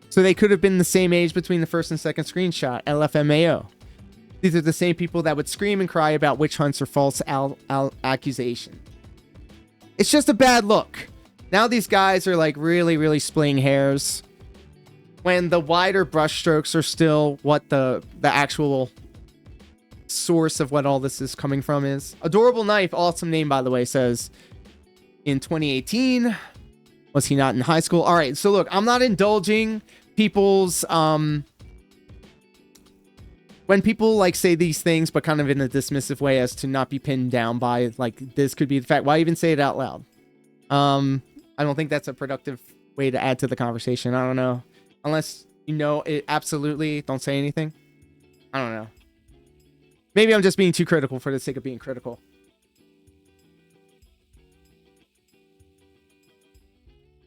so they could have been the same age between the first and second screenshot. LFMAO. These are the same people that would scream and cry about witch hunts or false accusation. It's just a bad look. Now these guys are like really, really splitting hairs. When the wider brushstrokes are still what the actual source of what all this is coming from is. Adorable Knife, awesome name by the way, says in 2018. Was he not in high school? All right, so look, I'm not indulging people's when people like say these things but kind of in a dismissive way as to not be pinned down by like this could be the fact. Why even say it out loud? I don't think that's a productive way to add to the conversation. I don't know. Unless you know it, absolutely don't say anything. I don't know. Maybe I'm just being too critical for the sake of being critical.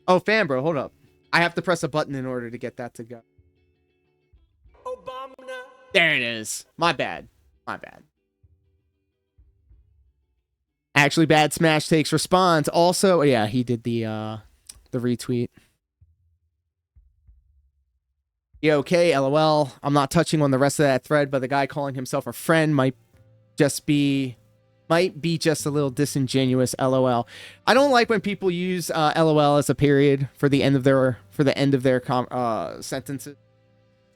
Oh, Fambro, hold up. I have to press a button in order to get that to go. Obama. There it is. My bad. My bad. Actually, Bad Smash Takes responds. Also, yeah, he did the retweet. Yeah, okay, LOL. I'm not touching on the rest of that thread, but the guy calling himself a friend might be just a little disingenuous. LOL. I don't like when people use LOL as a period for the end of their sentences.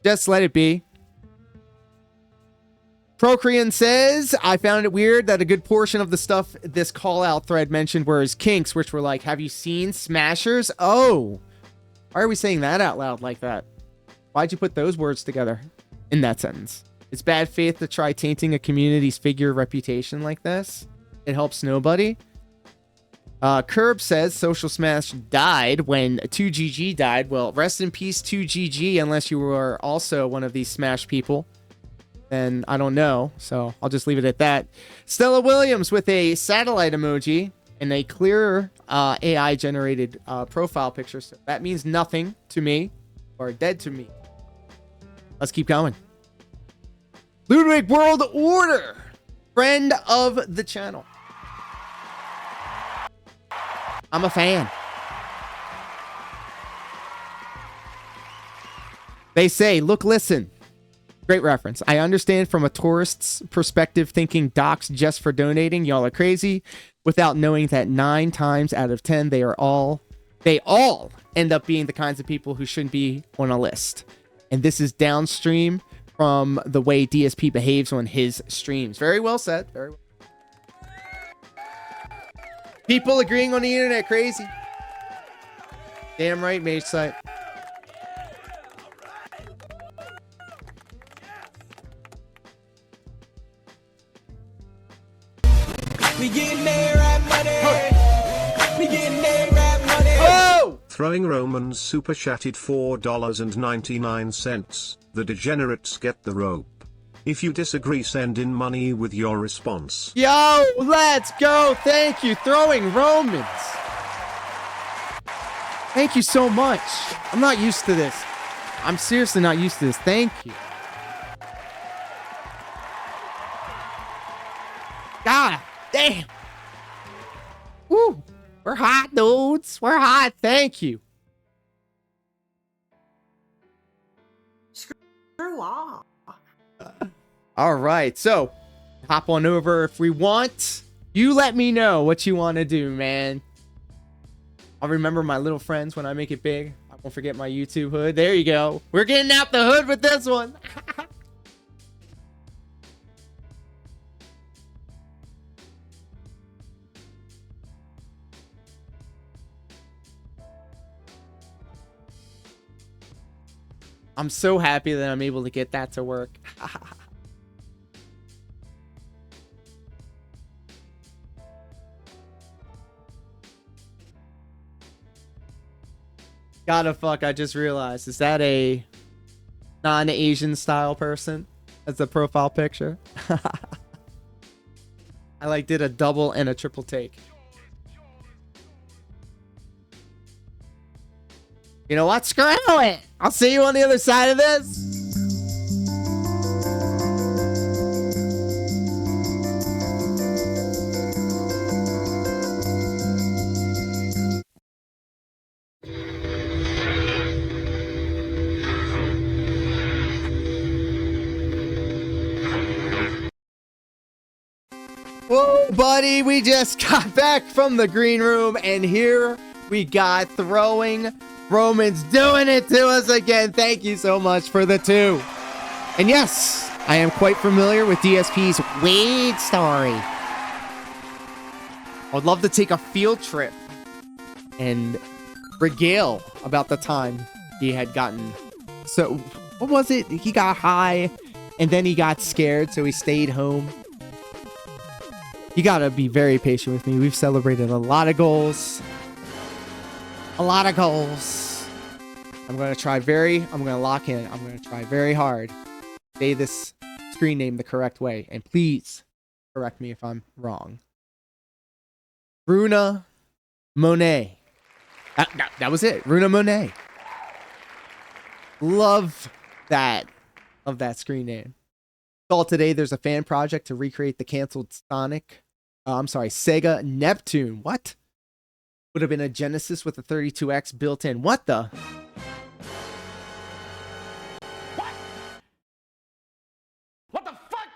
Just let it be. Procrean says, I found it weird that a good portion of the stuff this call-out thread mentioned were his kinks, which were like, have you seen Smashers? Oh, why are we saying that out loud like that? Why'd you put those words together in that sentence? It's bad faith to try tainting a community's figure reputation like this. It helps nobody. Curb says Social Smash died when 2GG died. Well, rest in peace 2GG, unless you were also one of these Smash people. Then I don't know, so I'll just leave it at that. Stella Williams with a satellite emoji and a clear AI-generated profile picture. So that means nothing to me, or dead to me. Let's keep going. Ludwig World Order, friend of the channel. I'm a fan. They say, look, listen. Great reference. I understand from a tourist's perspective thinking docs just for donating. Y'all are crazy. Without knowing that 9 times out of 10, they all end up being the kinds of people who shouldn't be on a list. And this is downstream from the way DSP behaves on his streams. Very well said. Very well. People agreeing on the internet, crazy. Damn right, Mage Site. We getting that rap money. We getting that rap money. Oh! Throwing Romans super chatted $4.99. The degenerates get the rope. If you disagree, send in money with your response. Yo, let's go. Thank you, Throwing Romans. Thank you so much. I'm not used to this. I'm seriously not used to this. Thank you. God damn. Woo. We're hot, dudes. We're hot. Thank you. Screw off. All right. So, hop on over if we want. You let me know what you want to do, man. I'll remember my little friends when I make it big. I won't forget my YouTube hood. There you go. We're getting out the hood with this one. I'm so happy that I'm able to get that to work. Gotta fuck, I just realized. Is that a non-Asian style person? That's the profile picture. I like did a double and a triple take. You know what? Screw it! I'll see you on the other side of this. Whoa, buddy, we just got back from the green room, and here we got throwing. Roman's doing it to us again. Thank you so much for the 2. And yes, I am quite familiar with DSP's Wade story. I would love to take a field trip and regale about the time he had gotten. So, what was it? He got high, and then he got scared, so he stayed home. You gotta be very patient with me. We've celebrated a lot of goals. A lot of goals. I'm gonna lock in. I'm gonna try very hard. Say this screen name the correct way. And please correct me if I'm wrong. Runa Monet. That was it. Runa Monet. Love that. Love that screen name. All today, there's a fan project to recreate the canceled Sega Neptune. What? Would have been a Genesis with a 32X built in. What the? What the fuck?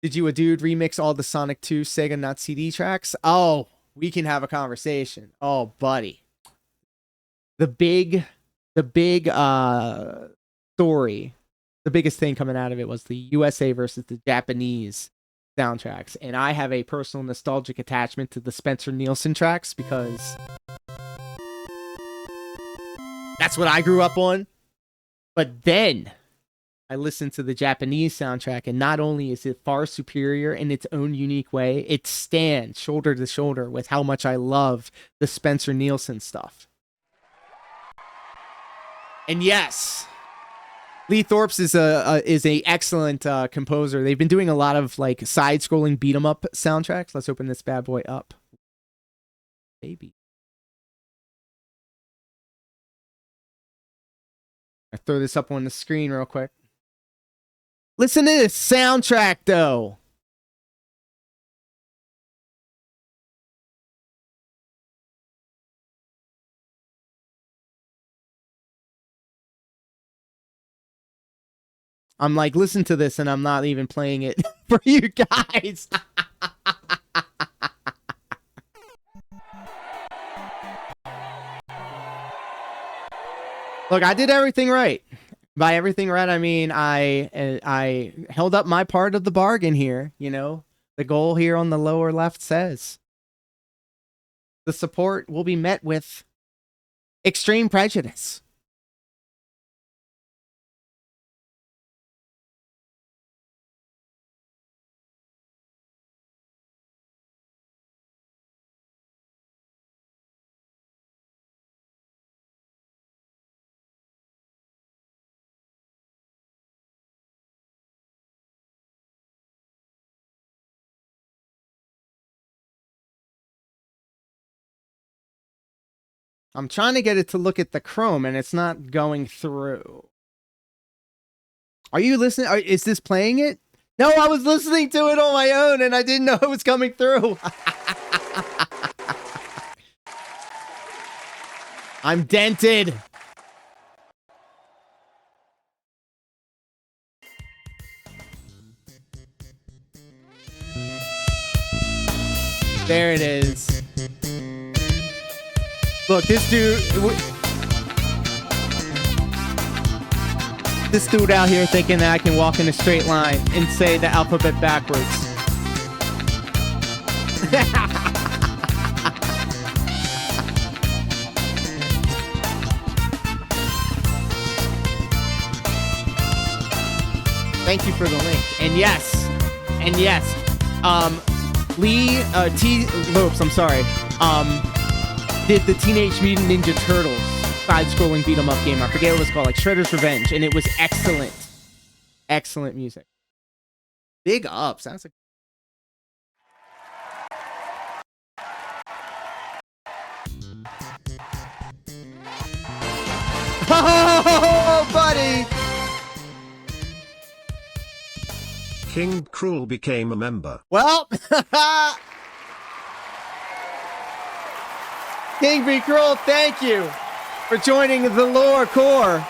Did you a dude remix all the Sonic 2 Sega not CD tracks? Oh, we can have a conversation. Oh, buddy. The big story, the biggest thing coming out of it was the USA versus the Japanese soundtracks, and I have a personal nostalgic attachment to the Spencer Nielsen tracks because that's what I grew up on. But then I listened to the Japanese soundtrack, and not only is it far superior in its own unique way, it stands shoulder to shoulder with how much I love the Spencer Nielsen stuff. And yes, Lee Thorpe's is a excellent composer. They've been doing a lot of like side-scrolling beat 'em up soundtracks. Let's open this bad boy up. Baby. I throw this up on the screen real quick. Listen to this soundtrack though. I'm like, listen to this, and I'm not even playing it for you guys. Look, I did everything right. By everything right, I mean I held up my part of the bargain here. You know, the goal here on the lower left says the support will be met with extreme prejudice. I'm trying to get it to look at the Chrome, and it's not going through. Are you listening? Is this playing it? No, I was listening to it on my own, and I didn't know it was coming through. I'm dented. There it is. Look, this dude out here thinking that I can walk in a straight line and say the alphabet backwards. Thank you for the link. And yes, Lee T Lopes, I'm sorry, did the Teenage Mutant Ninja Turtles side-scrolling beat-em-up game. I forget what it was called, like Shredder's Revenge, and it was excellent. Excellent music. Big up. Sounds like. Oh, buddy! KingBCruel became a member. Well, KingBCruel, thank you for joining the Lore Core.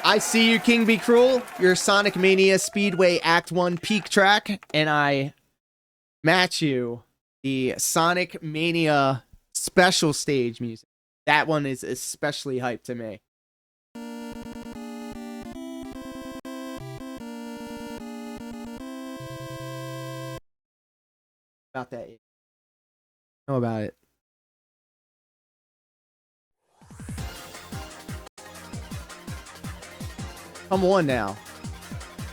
I see you, KingBCruel. Your Sonic Mania Speedway Act 1 peak track, and I match you the Sonic Mania special stage music. That one is especially hyped to me. About that. Know about it. Come on now.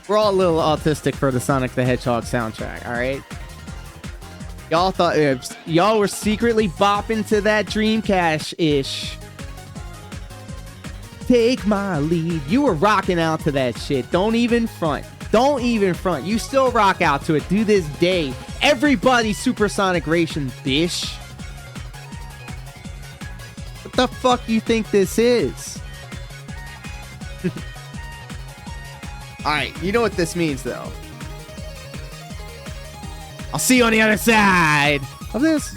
We're all a little autistic for the Sonic the Hedgehog soundtrack, alright? Y'all thought y'all were secretly bopping to that Dreamcast-ish. Take my lead. You were rocking out to that shit. Don't even front. Don't even front. You still rock out to it to this day. Everybody's Supersonic Ration, bish. What the fuck you think this is? Alright, you know what this means, though. I'll see you on the other side of this.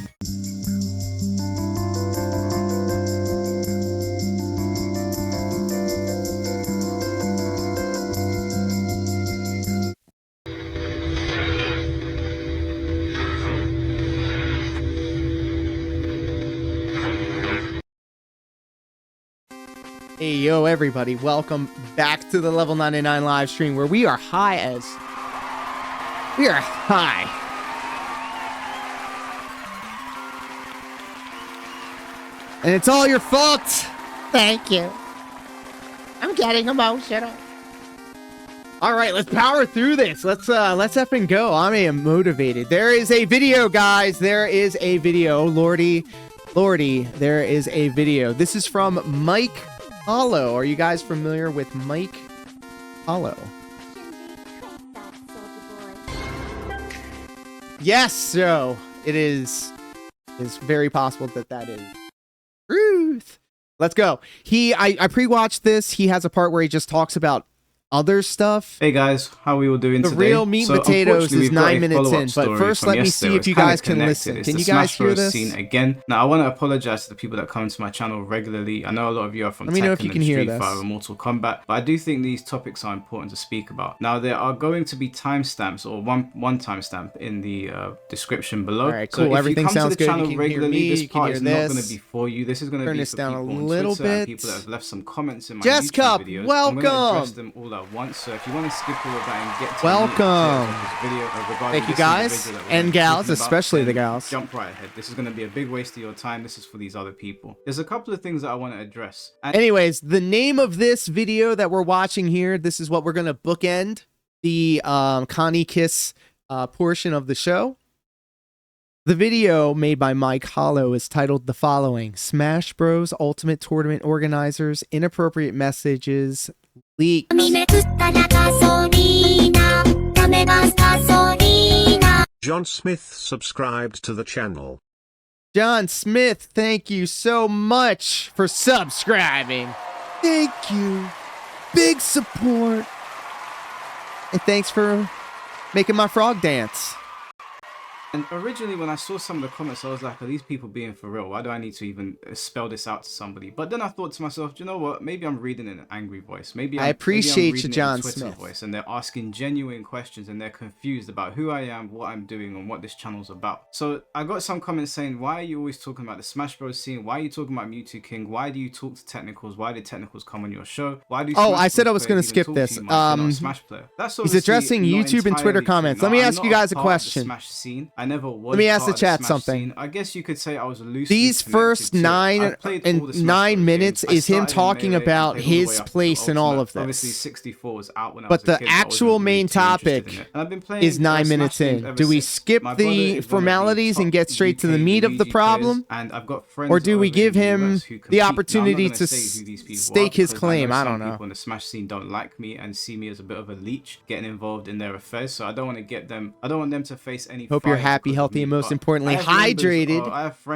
Hey, yo, everybody. Welcome back to the Level 99 live stream where we are high as... We are high. And it's all your fault. Thank you. I'm getting emotional. All right, let's power through this. Let's effing go. I am motivated. There is a video, guys. There is a video. Lordy, there is a video. This is from Mike Hollow. Are you guys familiar with Mike Hollow? Yes, so it is very possible that is Ruth. Let's go. I pre-watched this. He has a part where he just talks about other stuff. Hey guys, how are we all doing today? The real meat and potatoes is 9 minutes in, but first let me see if you guys can listen. Can you guys hear this? Scene again. Now I want to apologize to the people that come into my channel regularly. I know a lot of you are from Tekken and Street Fighter and Mortal Kombat, but I do think these topics are important to speak about. Now there are going to be timestamps or one timestamp in the description below. All right, cool. So if Everything you come sounds to the good. channel regularly, this part is not going to be for you. This is going to be for people on Twitter and people that have left some comments in my YouTube videos. Welcome. I'm going to address them all at once. So if you want to skip all of that and get to welcome. This video, thank you guys and gals, especially the gals. Jump right ahead. This is going to be a big waste of your time. This is for these other people. There's a couple of things that I want to address. Anyways, the name of this video that we're watching here, this is what we're going to bookend the Connie Kiss portion of the show. The video made by Mike Hollow is titled the following: Smash Bros. Ultimate Tournament Organizers, Inappropriate Messages, Leaked. John Smith subscribed to the channel. John Smith, thank you so much for subscribing. Thank you. Big support. And thanks for making my frog dance. And originally when I saw some of the comments, I was like, are these people being for real? Why do I need to even spell this out to somebody? But then I thought to myself, do you know what? Maybe I'm reading in an angry voice. I appreciate you, John Smith. Voice, and they're asking genuine questions and they're confused about who I am, what I'm doing, and what this channel's about. So I got some comments saying, why are you always talking about the Smash Bros scene? Why are you talking about Mewtwo King? Why do you talk to technicals? Why did technicals come on your show? Why do I said I was going to skip this. Smash player. That's he's addressing YouTube and Twitter comments. Let me ask you guys a question. Smash scene. I never was. Let me ask the chat something. I guess you could say I was loosely These first 9 minutes is him talking about his place in all of this. Obviously 64 was out when I but was a the kid, actual main topic is 9 minutes in. Do we skip the formalities and get straight to the meat of the problem? And I've got friends, or do we give him the opportunity to stake his claim? I don't know. People in the Smash scene don't like me and see me as a bit of a leech getting involved in their affairs, so I don't want to get them. I don't want them to face any. Hope you're happy, healthy, and most importantly hydrated.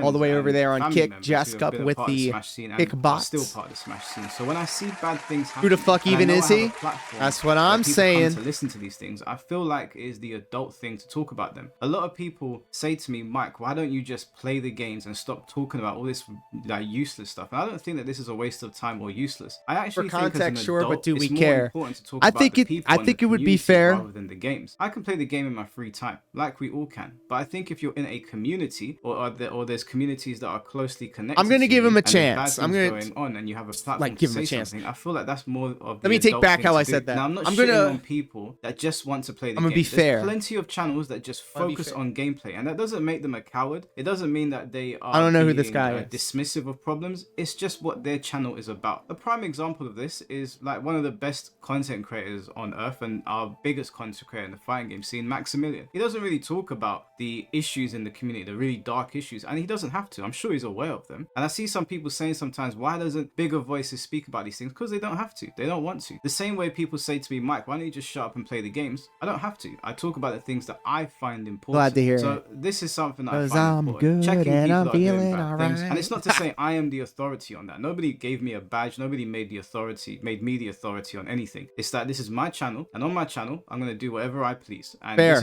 All the way over there on Kick, Jask up with the Kick bots. Still part of the Smash scene. So when I see bad things happen, who the fuck even is he? That's what I'm saying. To listen to these things, I feel like it is the adult thing to talk about them. A lot of people say to me, Mike, why don't you just play the games and stop talking about all this like useless stuff? And I don't think that this is a waste of time or useless. I actually for context, think as an sure, adult, but do we it's care? More important to talk I about think the it. people I and think the it would be community fair. rather than the games. I can play the game in my free time, like we all can. But I think if you're in a community or there's communities that are closely connected, I'm gonna give him a and chance. I'm gonna going on and you have a platform like give to him a say chance. something. I feel like that's more of. Let me take back how I said that. Now I'm not I'm shitting gonna on people that just want to play the game. I'm gonna be fair. There's plenty of channels that just focus on gameplay, and that doesn't make them a coward. It doesn't mean that they are. I don't know who this guy is. Dismissive of problems. It's just what their channel is about. A prime example of this is like one of the best content creators on earth and our biggest content creator in the fighting game scene, Maximilian. He doesn't really talk about the issues in the community, the really dark issues, and he doesn't have to. I'm sure he's aware of them. And I see some people saying sometimes, why doesn't bigger voices speak about these things? Because they don't have to. They don't want to. The same way people say to me, Mike, why don't you just shut up and play the games? I don't have to. I talk about the things that I find important. Glad to hear so it. This is something that I Cause find I'm important. good Checking and people I'm that are doing feeling bad alright. things. And it's not to say I am the authority on that. Nobody gave me a badge. Nobody made me the authority on anything. It's that this is my channel, and on my channel, I'm gonna do whatever I please. And Fair.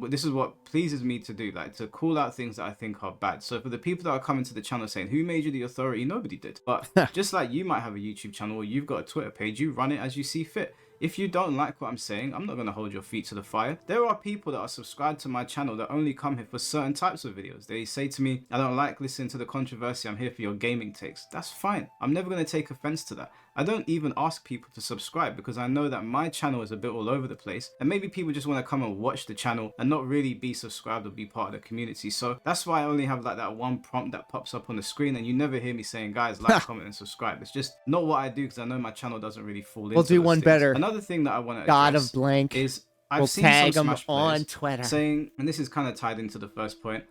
This is what pleases me to do, like to call out things that I think are bad. So for the people that are coming to the channel saying, who made you the authority? Nobody did. But just like you might have a YouTube channel or you've got a Twitter page, you run it as you see fit. If you don't like what I'm saying, I'm not going to hold your feet to the fire. There are people that are subscribed to my channel that only come here for certain types of videos. They say to me, I don't like listening to the controversy. I'm here for your gaming takes. That's fine. I'm never going to take offense to that. I don't even ask people to subscribe because I know that my channel is a bit all over the place and maybe people just want to come and watch the channel and not really be subscribed or be part of the community. So that's why I only have like that one prompt that pops up on the screen and you never hear me saying, guys, like, comment and subscribe. It's just not what I do because I know my channel doesn't really fall into We'll do one things. better. Another thing that I want to God of blank is we'll I've seen tag some him Smash on players Twitter saying, and this is kind of tied into the first point,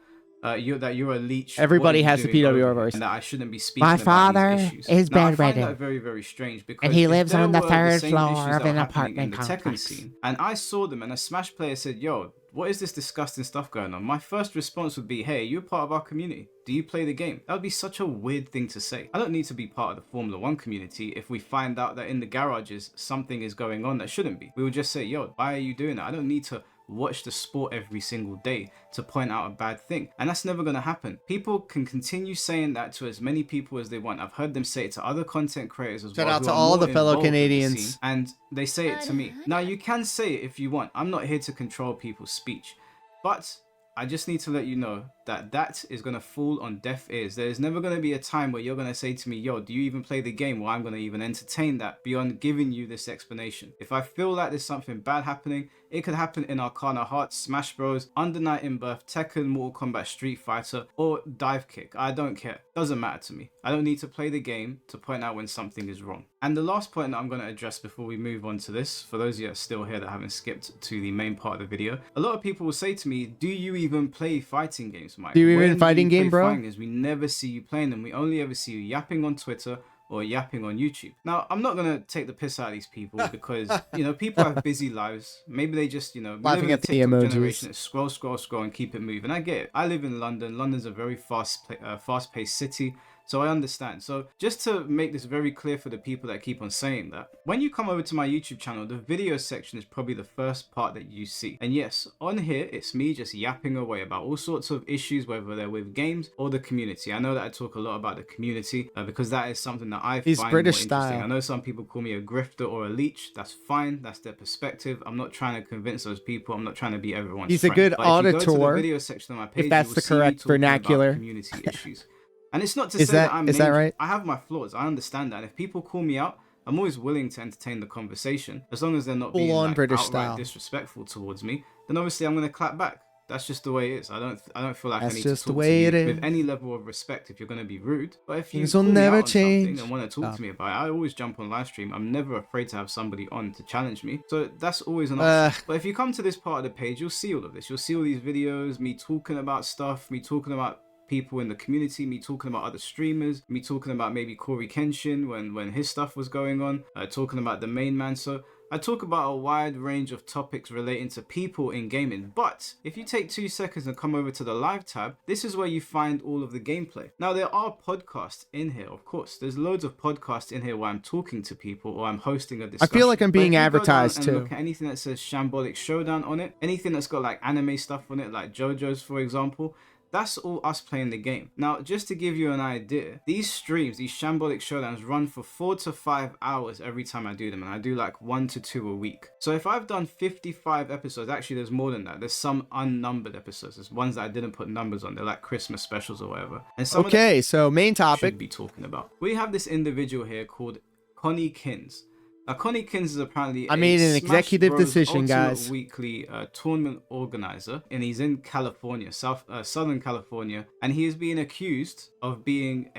that you're a leech. Everybody has the PWR voice. And that I shouldn't be speaking My about father these issues. is Now, I find bedridden. that very, very strange because And he if lives there on the were third same floor issues of that an are happening apartment in the Tekken complex. scene, and I saw them and a Smash player said, yo, what is this disgusting stuff going on? My first response would be, hey, you're part of our community. Do you play the game? That would be such a weird thing to say. I don't need to be part of the Formula 1 community if we find out that in the garages something is going on that shouldn't be. We would just say, yo, why are you doing that? I don't need to watch the sport every single day to point out a bad thing, and that's never going to happen. People can continue saying that to as many people as they want. I've heard them say it to other content creators as well. Shout out to all the fellow Canadians. And they say it to me. Now you can say it if you want. I'm not here to control people's speech, but I just need to let you know that that is going to fall on deaf ears. There is never going to be a time where you're going to say to me, yo, do you even play the game? Well, I'm going to even entertain that beyond giving you this explanation. If I feel like there's something bad happening, it could happen in Arcana Heart, Smash Bros, Under Night in Birth, Tekken, Mortal Kombat, Street Fighter, or Dive Kick. I don't care. Doesn't matter to me. I don't need to play the game to point out when something is wrong. And the last point that I'm going to address before we move on to this, for those of you that are still here that haven't skipped to the main part of the video, a lot of people will say to me, do you even play fighting games, Mike? Do you even fighting game, bro? We never see you playing them. We only ever see you yapping on Twitter or yapping on YouTube. Now, I'm not going to take the piss out of these people because, you know, people have busy lives. Maybe they just, you know, we live in the TikTok generation that scroll and keep it moving. I get it. I live in London. London's a very fast-paced city. So I understand. So just to make this very clear for the people that keep on saying that, when you come over to my YouTube channel, the video section is probably the first part that you see. And yes, on here, it's me just yapping away about all sorts of issues, whether they're with games or the community. I know that I talk a lot about the community because that is something that I find British more interesting. style. I know some people call me a grifter or a leech. That's fine. That's their perspective. I'm not trying to convince those people. I'm not trying to be everyone's He's friend. a good But if you go to the auditor, video section of my page, if that's you will the see me correct talking about vernacular. community issues. And it's not to Is say that I'm is that right? I have my flaws. I understand that. And if people call me out, I'm always willing to entertain the conversation, as long as they're not being like, British outright style. disrespectful towards me. Then obviously I'm going to clap back. That's just the way it is. I don't feel like That's I need just to the talk way to it you is. with any level of respect if you're going to be rude. But if you Things call will me never out on change. something and want to talk to me about it, I always jump on live stream. I'm never afraid to have somebody on to challenge me. So that's always an option. But if you come to this part of the page, you'll see all of this. You'll see all these videos, me talking about stuff, me talking about people in the community, me talking about other streamers, me talking about maybe Kori Kenshin when his stuff was going on, talking about the main man. So I talk about a wide range of topics relating to people in gaming. But if you take 2 seconds and come over to the live tab, this is where you find all of the gameplay. Now there are podcasts in here, of course. There's loads of podcasts in here where I'm talking to people or I'm hosting a discussion. I feel like I'm being But if you go advertised down and too. look at anything that says Shambolic Showdown on it, anything that's got like anime stuff on it, like JoJo's for example, that's all us playing the game. Now, just to give you an idea, these streams, these Shambolic Showdowns run for 4 to 5 hours every time I do them, and I do like 1 to 2 a week. So if I've done 55 episodes, actually there's more than that. There's some unnumbered episodes. There's ones that I didn't put numbers on. They're like Christmas specials or whatever. And some Okay, so main of topic. should be talking about. We have this individual here called Connie Kins. Now, Connie Kins is apparently I made an executive decision, Ultimate guys. Weekly tournament organizer, and he's in California, Southern California, and he is being accused of being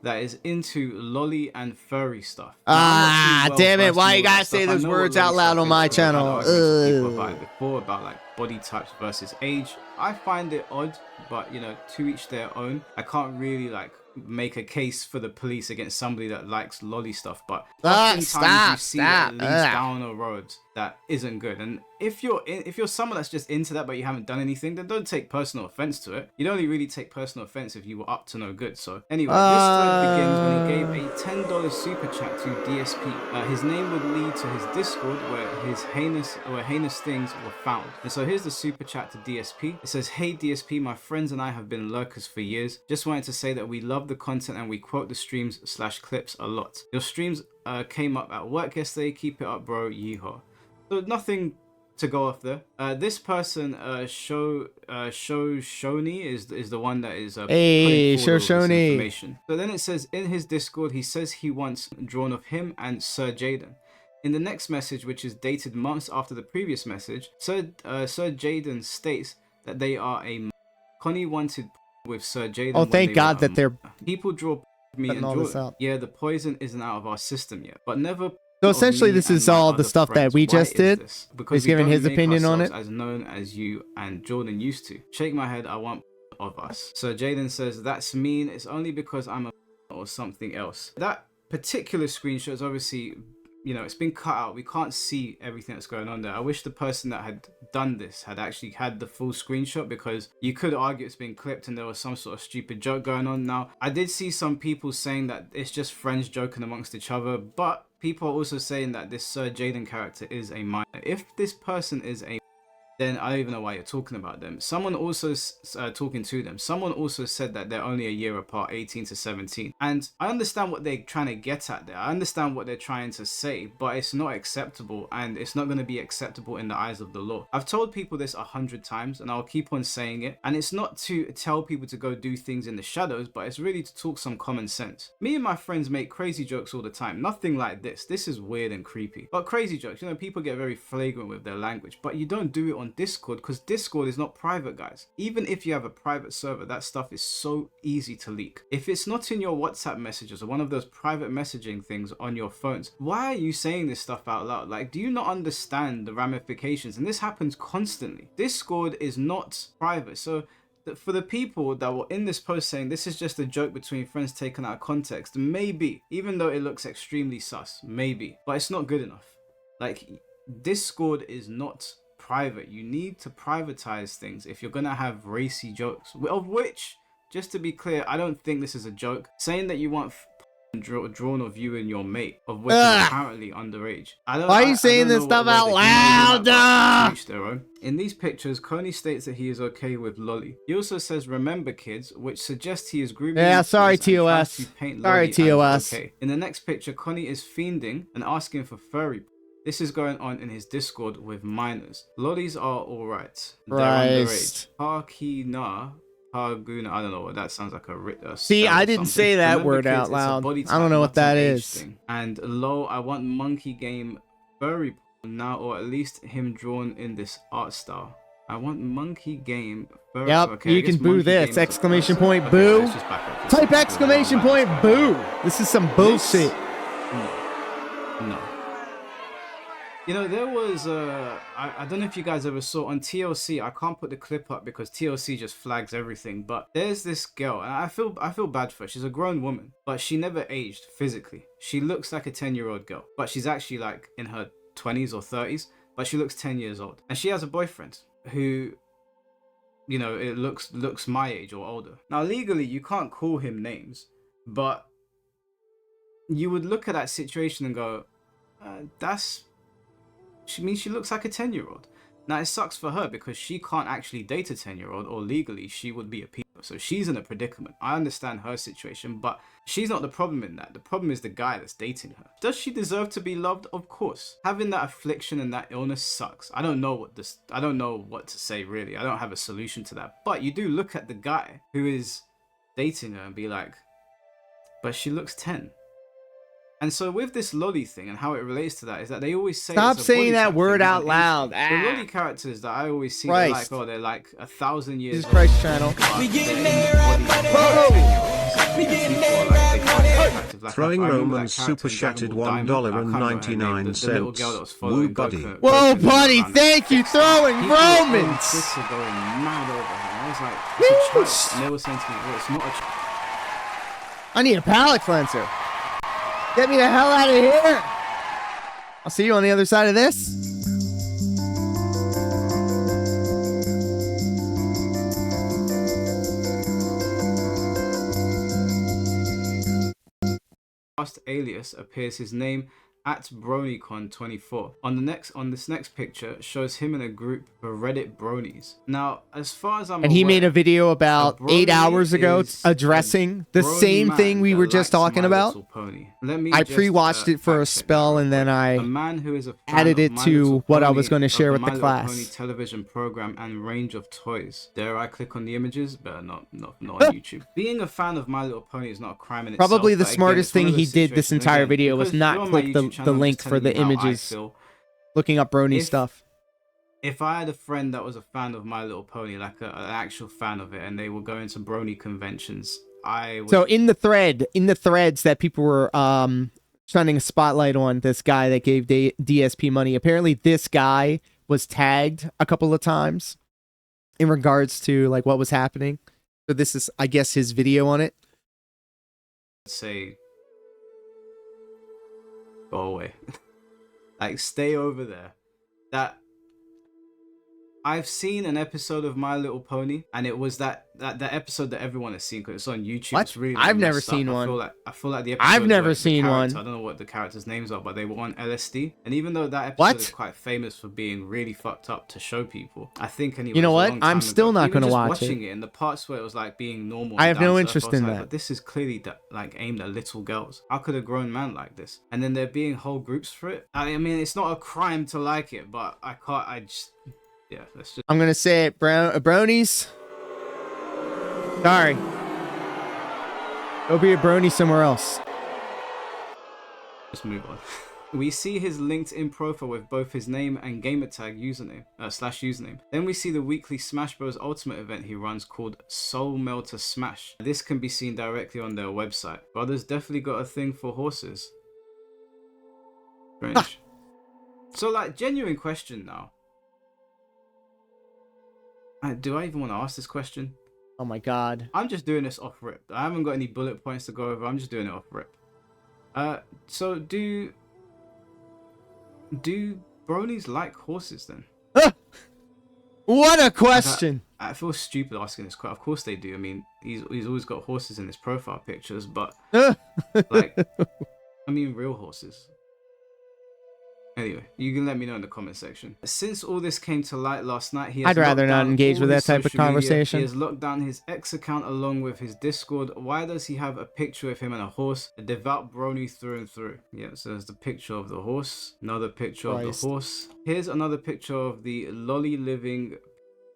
that is into lolly and furry stuff. Now, damn it! Why you gotta say those words out loud on my channel? About like body types versus age. I find it odd, but you know, to each their own. I can't really like make a case for the police against somebody that likes lolly stuff, but oftentimes you see at least down a road that isn't good. And if you're someone that's just into that but you haven't done anything, then don't take personal offense to it. You'd only really take personal offense if you were up to no good. So anyway, this thread begins when he gave a $10 super chat to DSP. His name would lead to his Discord where heinous things were found. And so here's the super chat to DSP. It says, "Hey DSP, my friends and I have been lurkers for years. Just wanted to say that we love the content and we quote the streams/clips a lot. Your streams came up at work yesterday. Keep it up, bro. Yeehaw." So nothing to go off there. This person, Shoni, is the one that is Hey, putting forward all this Shoni. information. So then it says in his Discord, he says he wants drawn of him and Sir Jaden. In the next message, which is dated months after the previous message, Sir Jaden states that they are a. Connie wanted with Sir Jaden. Oh, thank God that they're people draw me and all draw. this out. Yeah, the poison isn't out of our system yet, but never. So essentially, this is all the stuff that we just did. Because He's giving his opinion on it. As known as you and Jordan used to. Shake my head. I want of us. So Jaden says that's mean. It's only because I'm a or something else. That particular screenshot is obviously, you know, it's been cut out. We can't see everything that's going on there. I wish the person that had done this had actually had the full screenshot, because you could argue it's been clipped and there was some sort of stupid joke going on. Now, I did see some people saying that it's just friends joking amongst each other, but people are also saying that this Sir Jaden character is a minor. If this person is a, then I don't even know why you're talking about them. Someone also talking to them. Someone also said that they're only a year apart, 18 to 17. And I understand what they're trying to get at there. I understand what they're trying to say, but it's not acceptable, and it's not going to be acceptable in the eyes of the law. I've told people this 100 times, and I'll keep on saying it. And it's not to tell people to go do things in the shadows, but it's really to talk some common sense. Me and my friends make crazy jokes all the time. Nothing like this. This is weird and creepy. But crazy jokes, you know, people get very flagrant with their language, but you don't do it on Discord, because Discord is not private, guys. Even if you have a private server, that stuff is so easy to leak. If it's not in your WhatsApp messages or one of those private messaging things on your phones, why are you saying this stuff out loud? Like, do you not understand the ramifications? And this happens constantly. Discord is not private. So for the people that were in this post saying this is just a joke between friends taken out of context, maybe, even though it looks extremely sus, maybe, but it's not good enough. Like, Discord is not private. You need to privatize things if you're gonna have racy jokes, of which just to be clear, I don't think this is a joke. Saying that you want drawn of you and your mate, of which is apparently underage. Why are you saying this stuff out loud? Each their own. In these pictures, Coney states that he is okay with lolly. He also says, "Remember, kids," which suggests he is grooming. Yeah, sorry, TOS. Sorry, TOS. Okay. In the next picture, Coney is fiending and asking for furry. This is going on in his Discord with minors. Lollies are alright. They're underage. Parkina. Parguna, I don't know what that sounds like. See, I didn't say that word out loud. I don't know what that is. And lol, I want monkey game furry now, or at least him drawn in this art style. I want monkey game furry. Yep, okay, you can boo this. Exclamation point boo. Type exclamation point boo. This is some bullshit. No. You know, there was I don't know if you guys ever saw on TLC. I can't put the clip up because TLC just flags everything. But there's this girl, and I feel bad for her. She's a grown woman, but she never aged physically. She looks like a 10-year-old girl, but she's actually like in her 20s or 30s. But she looks 10 years old, and she has a boyfriend who, you know, it looks my age or older. Now legally, you can't call him names, but you would look at that situation and go, she looks like a 10-year-old. Now it sucks for her because she can't actually date a 10-year-old, or legally she would be a pedo. So she's in a predicament. I understand her situation, but she's not the problem in that. The problem is the guy that's dating her. Does she deserve to be loved? Of course. Having that affliction and that illness sucks. I don't know what to say really. I don't have a solution to that. But you do look at the guy who is dating her and be like, but she looks 10. And so with this lolly thing and how it relates to that is that they always say, stop saying that word out loud. The lolly characters that I always see, they're like, oh, they're like 1,000 years old. Christ channel. We getting there, rap money. We getting there, rap money. Throwing Roman super chatted $1.99. Woo, buddy. Whoa, buddy, thank you, throwing Romans. Going mad over him. I was like, it's a child. And they were saying to me, well, it's not a child. I need a palate cleanser. Get me the hell out of here. I'll see you on the other side of this. Last alias appears his name at BronyCon24. On this next picture shows him in a group of Reddit bronies. Now, as far as I'm aware, he made a video about 8 hours ago addressing the same thing we were just talking about. I pre-watched it for a spell and then I added it to what I was going to share with the class. Pony television program and range of toys. Dare I click on the images? Better not on YouTube. Being a fan of My Little Pony is not a crime in itself. Probably the smartest thing he did this entire video was not click the link for the images, looking up brony stuff. If I had a friend that was a fan of My Little Pony, like an actual fan of it, and they were going to brony conventions, I would... So in the threads that people were shining a spotlight on this guy that gave DSP money, apparently this guy was tagged a couple of times in regards to like what was happening. So this is, I guess, his video on it. Say, go away. Like, stay over there. That I've seen an episode of My Little Pony, and it was that episode that everyone has seen because it's on YouTube. What? It's really I've never seen one. I feel like the episode. I've never seen one. I don't know what the characters' names are, but they were on LSD. And even though that episode is quite famous for being really fucked up to show people, I think anyway. You know what? I'm still not going to watch it. In the parts where it was like being normal, I have no interest in that. But this is clearly like aimed at little girls. How could a grown man like this? And then there being whole groups for it. I mean, it's not a crime to like it, but I can't. Yeah, let's just... I'm gonna say it, bronies. Sorry. Go be a brony somewhere else. Just move on. We see his LinkedIn profile with both his name and gamertag username. Then we see the weekly Smash Bros. Ultimate event he runs called Soul Melter Smash. This can be seen directly on their website. Brothers definitely got a thing for horses. Strange. So, like, genuine question now. Do I even want to ask this question? Oh my god. I'm just doing this off rip. I haven't got any bullet points to go over. I'm just doing it off rip. So do bronies like horses then? What a question. I feel stupid asking this question. Of course they do. I mean, he's always got horses in his profile pictures, but like, I mean, real horses. Anyway, you can let me know in the comment section. Since all this came to light last night, I'd rather not engage with that type of conversation. He has locked down his X account along with his Discord. Why does he have a picture of him and a horse? A devout brony through and through. Yeah, so there's the picture of the horse. Another picture of the horse. Here's another picture of the lolly living.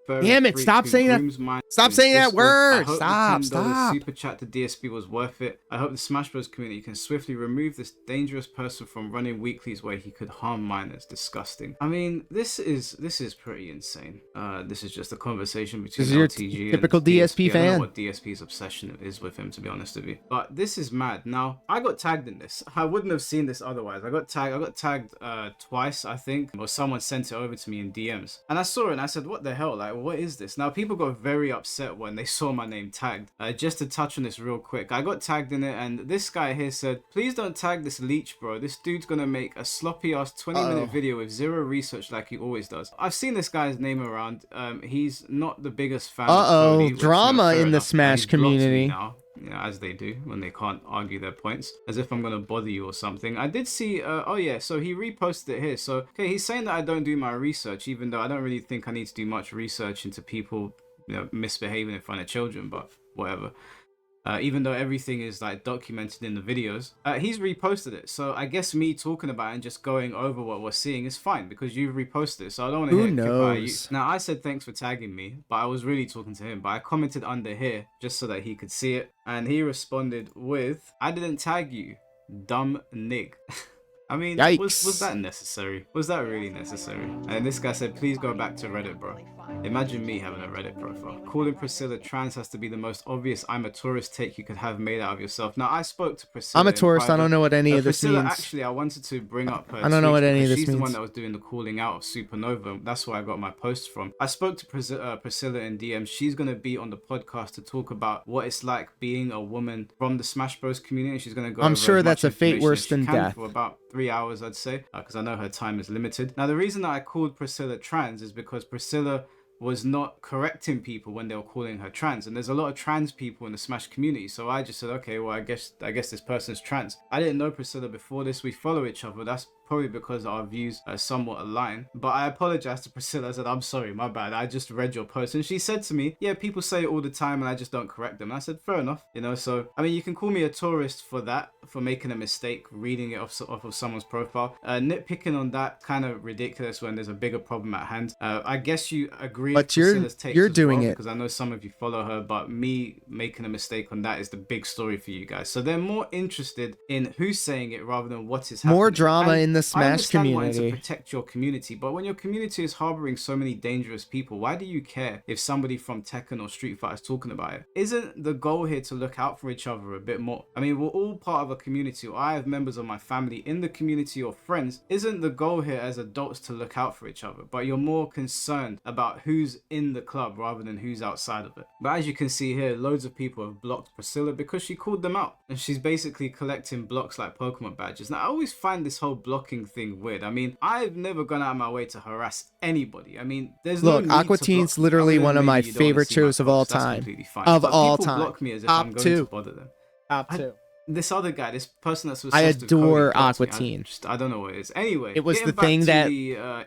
Damn it, stop saying that. Stop saying that word. Stop. Super chat to DSP was worth it. I hope the Smash Bros community can swiftly remove this dangerous person from running weeklies where he could harm minors. Disgusting. I mean, this is pretty insane. This is just a conversation between LTG typical and DSP fan. I don't know what DSP's obsession is with him, to be honest with you. But this is mad. Now, I got tagged in this. I wouldn't have seen this otherwise. I got tagged twice, I think, or someone sent it over to me in DMs, and I saw it and I said, what the hell? Like, what is this? Now, people got very upset when they saw my name tagged. Just to touch on this real quick, I got tagged in it, and this guy here said, please don't tag this leech, bro. This dude's gonna make a sloppy ass 20-minute video with zero research like he always does. I've seen this guy's name around. He's not the biggest fan of Kori, drama in the Smash community. Now, you know, as they do when they can't argue their points, as if I'm gonna bother you or something. I did see oh yeah, so he reposted it here. So okay, he's saying that I don't do my research, even though I don't really think I need to do much research into people, you know, misbehaving in front of children, but whatever. Even though everything is like documented in the videos, he's reposted it. So I guess me talking about it and just going over what we're seeing is fine because you've reposted it. So I don't want to hear goodbye you. Now, I said thanks for tagging me, but I was really talking to him. But I commented under here just so that he could see it. And he responded with, I didn't tag you, dumb nig. I mean, was that necessary? Was that really necessary? And this guy said, please go back to Reddit, bro. Imagine me having a Reddit profile. Calling Priscilla trans has to be the most obvious I'm a tourist take you could have made out of yourself. Now, I spoke to Priscilla. I'm a tourist. I don't know what any of this Priscilla, means. Actually, I wanted to bring up her. I don't know what any of this means. means. She's the one that was doing the calling out of Supernova. That's where I got my post from. I spoke to Priscilla in DM. She's going to be on the podcast to talk about what it's like being a woman from the Smash Bros community. She's going to go. I'm sure that's a fate worse than death. For about 3 hours, I'd say, because I know her time is limited. Now, the reason that I called Priscilla trans is because Priscilla was not correcting people when they were calling her trans, and there's a lot of trans people in the Smash community, so I just said, okay, well, I guess this person's trans. I didn't know Priscilla before this. We follow each other. That's probably because our views are somewhat aligned. But I apologized to Priscilla. I said, I'm sorry, my bad. I just read your post. And she said to me, yeah, people say it all the time and I just don't correct them. And I said, fair enough. You know, so, I mean, you can call me a tourist for that, for making a mistake, reading it off of someone's profile. Nitpicking on that, kind of ridiculous when there's a bigger problem at hand. I guess you agree with Priscilla's takes you're doing it. Because I know some of you follow her, but me making a mistake on that is the big story for you guys. So they're more interested in who's saying it rather than what is happening. More drama in the Smash community. Wanting to protect your community, but when your community is harboring so many dangerous people, why do you care if somebody from Tekken or Street Fighter is talking about it? Isn't the goal here to look out for each other a bit more? I mean, we're all part of a community, or I have members of my family in the community or friends. Isn't the goal here as adults to look out for each other? But you're more concerned about who's in the club rather than who's outside of it. But as you can see here, loads of people have blocked Priscilla because she called them out, and she's basically collecting blocks like Pokemon badges. Now, I always find this whole blocking thing weird. I mean, I've never gone out of my way to harass anybody. I mean, there's no need Aqua to Teen's block. literally one of my favorite shows of all time. Of all time. Block me as if I'm going to bother them. Top two. This other guy, this person that's I adore Aqua Teen. I don't know what it is. Anyway, it was the thing that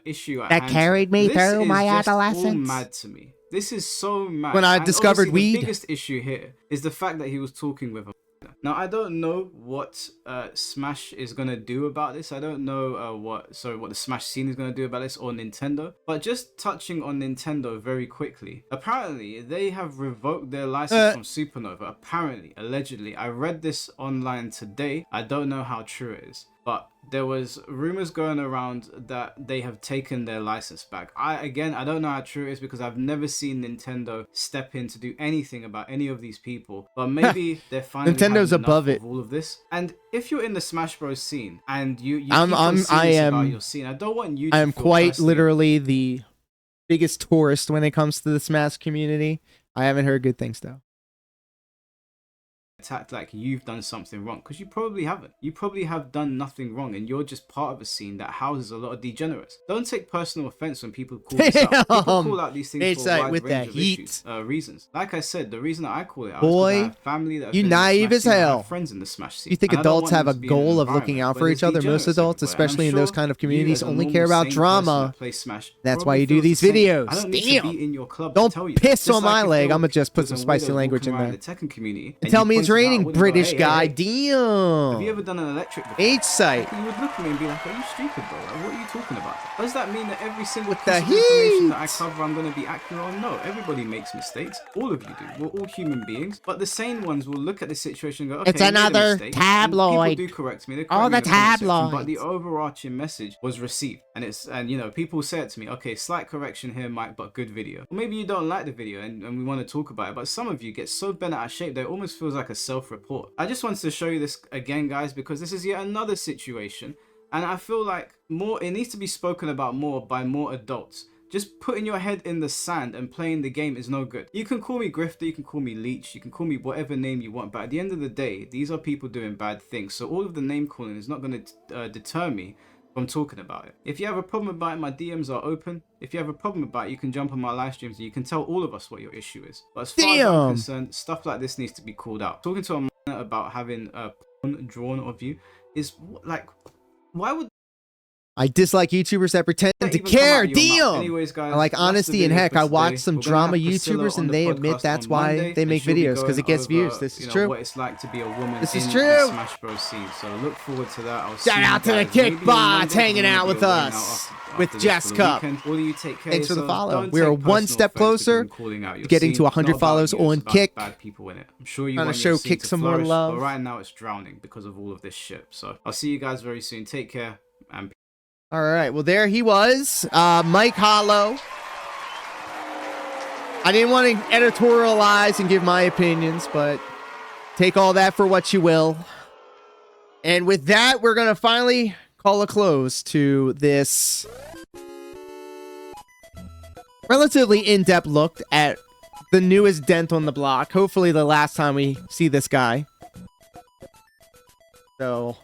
issue that carried me through my adolescence. All mad to me. This is so mad. When I discovered weed. The biggest issue here is the fact that he was talking with a. Now, I don't know what Smash is going to do about this. I don't know what the Smash scene is going to do about this, or Nintendo. But just touching on Nintendo very quickly. Apparently, they have revoked their license from Supernova. Apparently, allegedly. I read this online today. I don't know how true it is. But there was rumors going around that they have taken their license back. I don't know how true it is because I've never seen Nintendo step in to do anything about any of these people. But maybe they're finally Nintendo's above it. Of all of this. And if you're in the Smash Bros scene and you I am about your scene, I don't want you to I am quite literally the biggest tourist when it comes to the Smash community. I haven't heard good things though. attacked like you've done something wrong, because you probably haven't. You probably have done nothing wrong, and you're just part of a scene that houses a lot of degenerates. Don't take personal offense when people call this out. People call out these things for a wide range of issues, reasons. Like I said, the reason that I call it out is because I have family that have you been naive in the as Smash scene, hell. I have friends in the Smash scene. You think adults have a goal of looking out for each other? Most adults, especially in those kind of communities, only care about drama. That's why you do these videos. Damn. Don't piss on my leg. I'm gonna just put some spicy language in there. And tell me it's raining, British guy. Damn. Have you ever done an electric before? H-site. You would look at me and be like, are you stupid, bro? Like, what are you talking about? Does that mean that every single piece of information that I cover I'm going to be accurate on? No, everybody makes mistakes. All of you do. We're all human beings. But the sane ones will look at the situation and go, okay, it's another tabloid. People do correct me. All the tabloids. But the overarching message was received. And you know, people said to me, okay, slight correction here, Mike, but good video. Or maybe you don't like the video and we want to talk about it, but some of you get so bent out of shape that it almost feels like a self-report. I just wanted to show you this again, guys, because this is yet another situation, and I feel like it needs to be spoken about more by more adults. Just putting your head in the sand and playing the game is no good. You can call me grifter, you can call me leech, you can call me whatever name you want, but at the end of the day, these are people doing bad things. So all of the name calling is not going to deter me from talking about it. If you have a problem about it, my DMs are open. If you have a problem about it, you can jump on my live streams and you can tell all of us what your issue is. But as far as I'm concerned, stuff like this needs to be called out. Talking to a man about having a porn drawn of you is like, why would I dislike YouTubers that pretend to care. Damn. Anyways, guys, I like honesty, and heck, I watch some drama YouTubers and they admit that's why they make videos, because it gets views. This is true. What it's like to be a woman this is in true. the Smash Bros scene. So look forward to that. I'll Shout out to the Kickbots hanging out with us with Jess Cup. All you take care. Thanks for the follow. We are one step closer to getting to 100 follows on Kick. Bad people in it. I'm sure you want to show Kick some more love. But right now it's drowning because of all of this shit. So I'll see you guys very soon. Take care and peace. All right, well, there he was, Mike Hollow. I didn't want to editorialize and give my opinions, but take all that for what you will. And with that, we're going to finally call a close to this relatively in-depth look at the newest dent on the block. Hopefully the last time we see this guy. So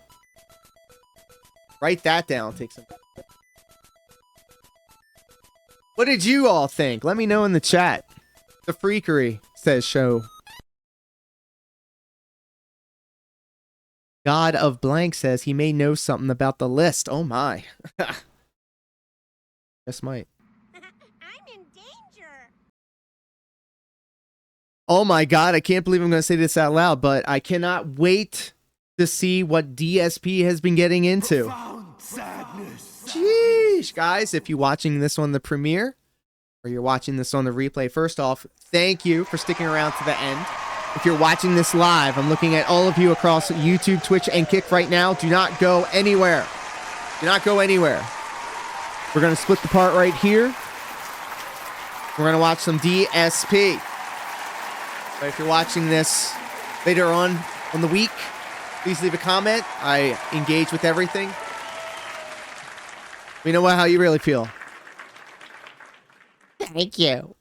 write that down. Take some. What did you all think? Let me know in the chat. The Freakery says show. God of Blank says he may know something about the list. Oh my. Just might. I'm in danger. Oh my god, I can't believe I'm going to say this out loud, but I cannot wait to see what DSP has been getting into. Sheesh, guys, if you're watching this on the premiere or you're watching this on the replay, first off, thank you for sticking around to the end. If you're watching this live, I'm looking at all of you across YouTube, Twitch, and Kick right now. Do not go anywhere. Do not go anywhere. We're going to split the part right here. We're going to watch some DSP. But if you're watching this later on the week, please leave a comment. I engage with everything. We know how you really feel. Thank you.